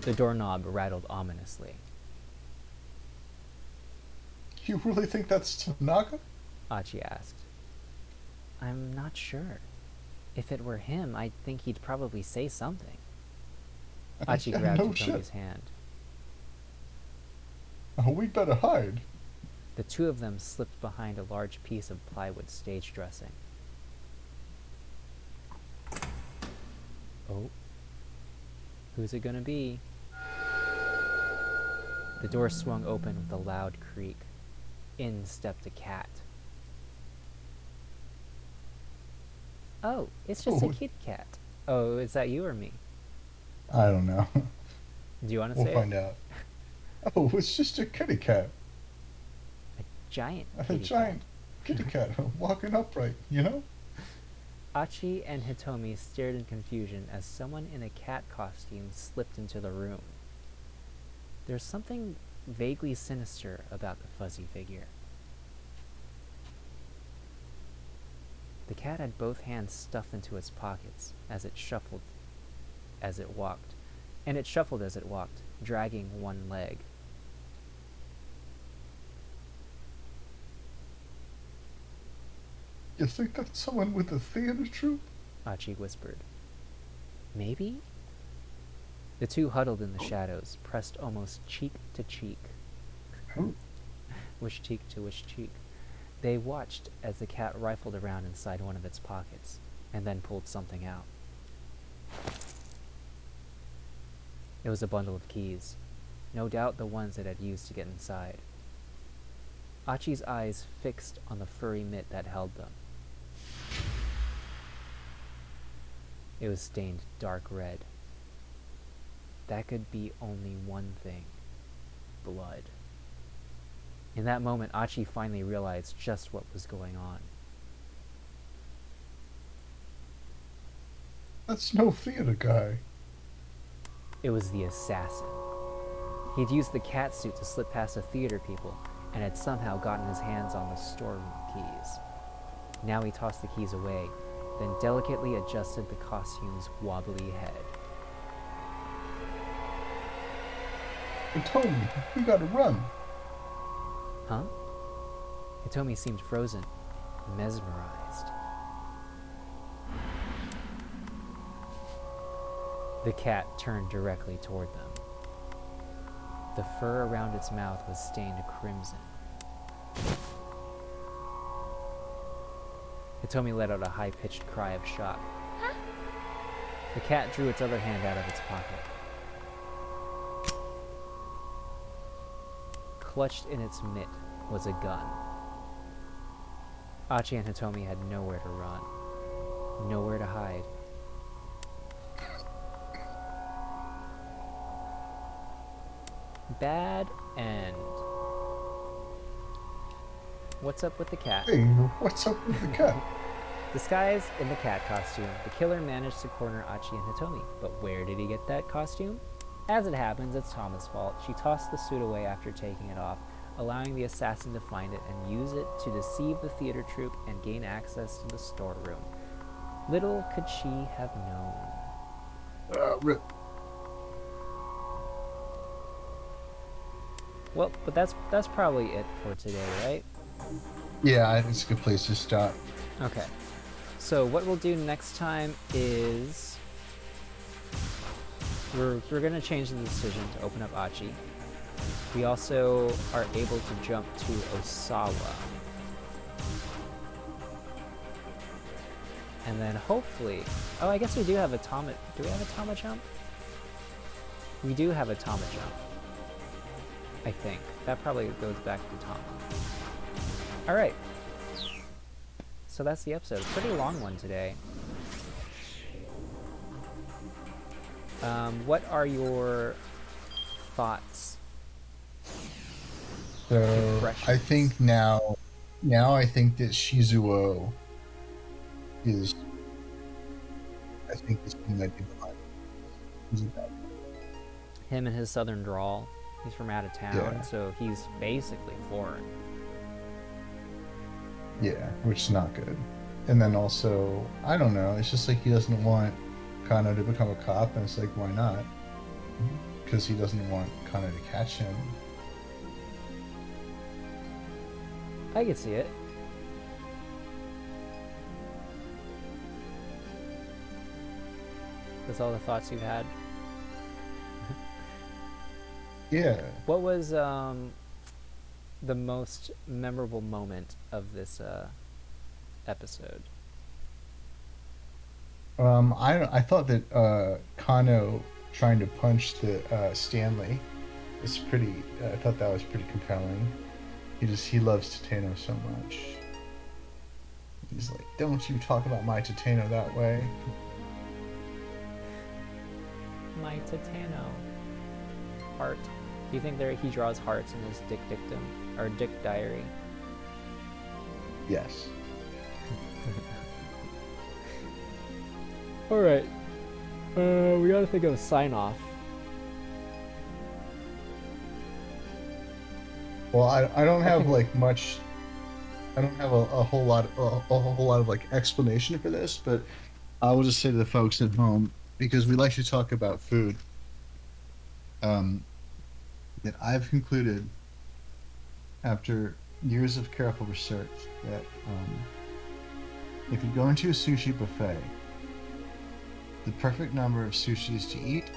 The doorknob rattled ominously. You really think that's Tanaka? Achi asked. I'm not sure. If it were him, I'd think he'd probably say something. Achi grabbed No Hitomi's shit. hand. Oh, we'd better hide. The two of them slipped behind a large piece of plywood stage dressing. Oh. Who's it gonna be? The door swung open with a loud creak. In stepped a cat. Oh, it's just a Oh. kitty cat. Oh, is that you or me? I don't know. Do you want to We'll say find it? out. Oh, it's just a kitty cat. A giant A kitty giant kitty cat walking upright, you know? Achi and Hitomi stared in confusion as someone in a cat costume slipped into the room. There's something vaguely sinister about the fuzzy figure. The cat had both hands stuffed into its pockets as it shuffled as it walked, and it shuffled as it walked, dragging one leg. You think that's someone with a theater troupe? Achi whispered. Maybe? The two huddled in the shadows, pressed almost cheek to cheek. Which cheek to which cheek? They watched as the cat rifled around inside one of its pockets, and then pulled something out. It was a bundle of keys, no doubt the ones it had used to get inside. Achi's eyes fixed on the furry mitt that held them. It was stained dark red. That could be only one thing: blood. In that moment, Achi finally realized just what was going on. That's no theater guy. It was the assassin. He'd used the cat suit to slip past the theater people, and had somehow gotten his hands on the storeroom keys. Now he tossed the keys away, then delicately adjusted the costume's wobbly head. They told me, we gotta run. Huh? Hitomi seemed frozen, mesmerized. The cat turned directly toward them. The fur around its mouth was stained crimson. Hitomi let out a high-pitched cry of shock. The cat drew its other hand out of its pocket. Clutched in its mitt was a gun. Achi and Hitomi had nowhere to run, nowhere to hide. Bad end. What's up with the cat? Hey, what's up with the cat? Disguised in the cat costume, the killer managed to corner Achi and Hitomi. But where did he get that costume? As it happens, it's Tama's fault. She tossed the suit away after taking it off, allowing the assassin to find it and use it to deceive the theater troupe and gain access to the storeroom. Little could she have known. Rip. Well, but that's probably it for today, right? Yeah, I think it's a good place to stop. Okay. So what we'll do next time is we're gonna change the decision to open up Achi. We also are able to jump to Osawa. And then hopefully, oh, I guess we do have a Tama. Do we have a Tama jump? We do have a Tama jump. I think. That probably goes back to Tama. Alright. So that's the episode. Pretty long one today. What are your thoughts? So I think now I think that Shizuo is. I think this one might be behind. Him and his southern drawl. He's from out of town, Yeah. so he's basically foreign. Yeah, which is not good. And then also, I don't know, it's just like he doesn't want Kano to become a cop, and it's like, why not? Because he doesn't want Kano to catch him. I could see it. That's all the thoughts you've had. Yeah. What was the most memorable moment of this episode? I thought that Kano trying to punch the Stanley is pretty. I thought that was pretty compelling. He loves Tateno so much. He's like, don't you talk about my Tateno that way. My Tateno. Heart. Do you think he draws hearts in his dick dictum? Or dick diary? Yes. Alright. We gotta think of a sign off. Well, I don't have like much. I don't have a whole lot of like explanation for this, but I will just say to the folks at home, because we like to talk about food, that I've concluded after years of careful research that if you go into a sushi buffet, the perfect number of sushis to eat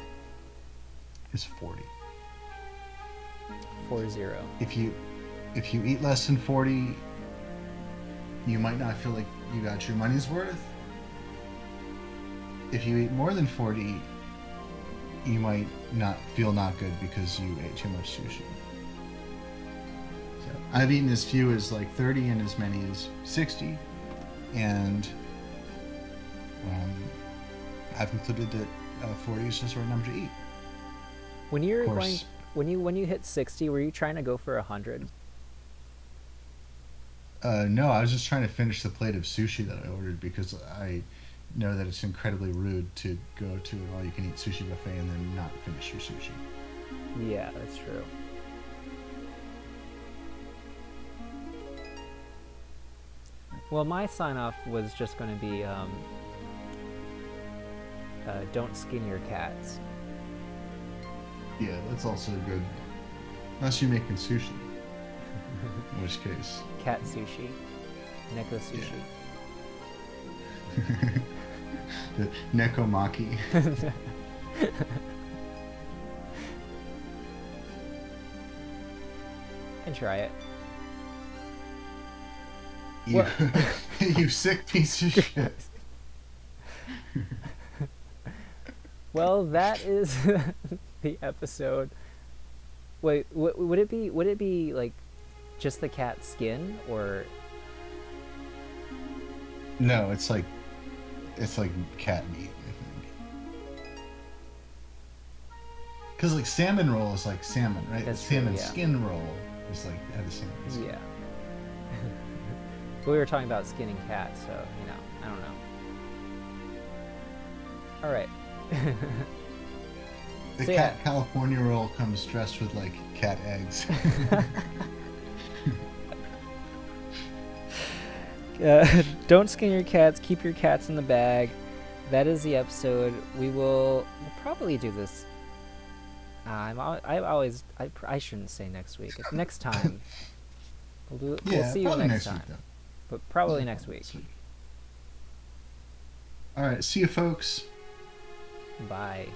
is 40. 40. If you eat less than 40, you might not feel like you got your money's worth. If you eat more than 40, you might not feel not good because you ate too much sushi. So I've eaten as few as like 30 and as many as 60, and I've concluded that 40 is just the right number to eat. When you're Of going, course. when you hit 60, were you trying to go for 100? No, I was just trying to finish the plate of sushi that I ordered because I know that it's incredibly rude to go to an all-you-can-eat sushi buffet and then not finish your sushi. Yeah, that's true. Well, my sign off was just going to be don't skin your cats. Yeah, that's also good. Unless you're making sushi. In which case. Cat sushi. Neko sushi. The nekomaki. And try it. You, you sick piece of shit. Well, that is the episode. Wait, would it be like just the cat skin, or? No, it's like cat meat, I think. Because like salmon roll is like salmon, right? That's Salmon true, yeah. Skin roll is like had the same. Yeah. But we were talking about skinning cats, so I don't know. All right. The So, cat California roll comes dressed with like cat eggs. Don't skin your cats. Keep your cats in the bag. That is the episode. We'll probably do this. I shouldn't say next week. It's next time. We'll see you probably next time. week, then. But probably next week. Next week. All right, see you, folks. Bye.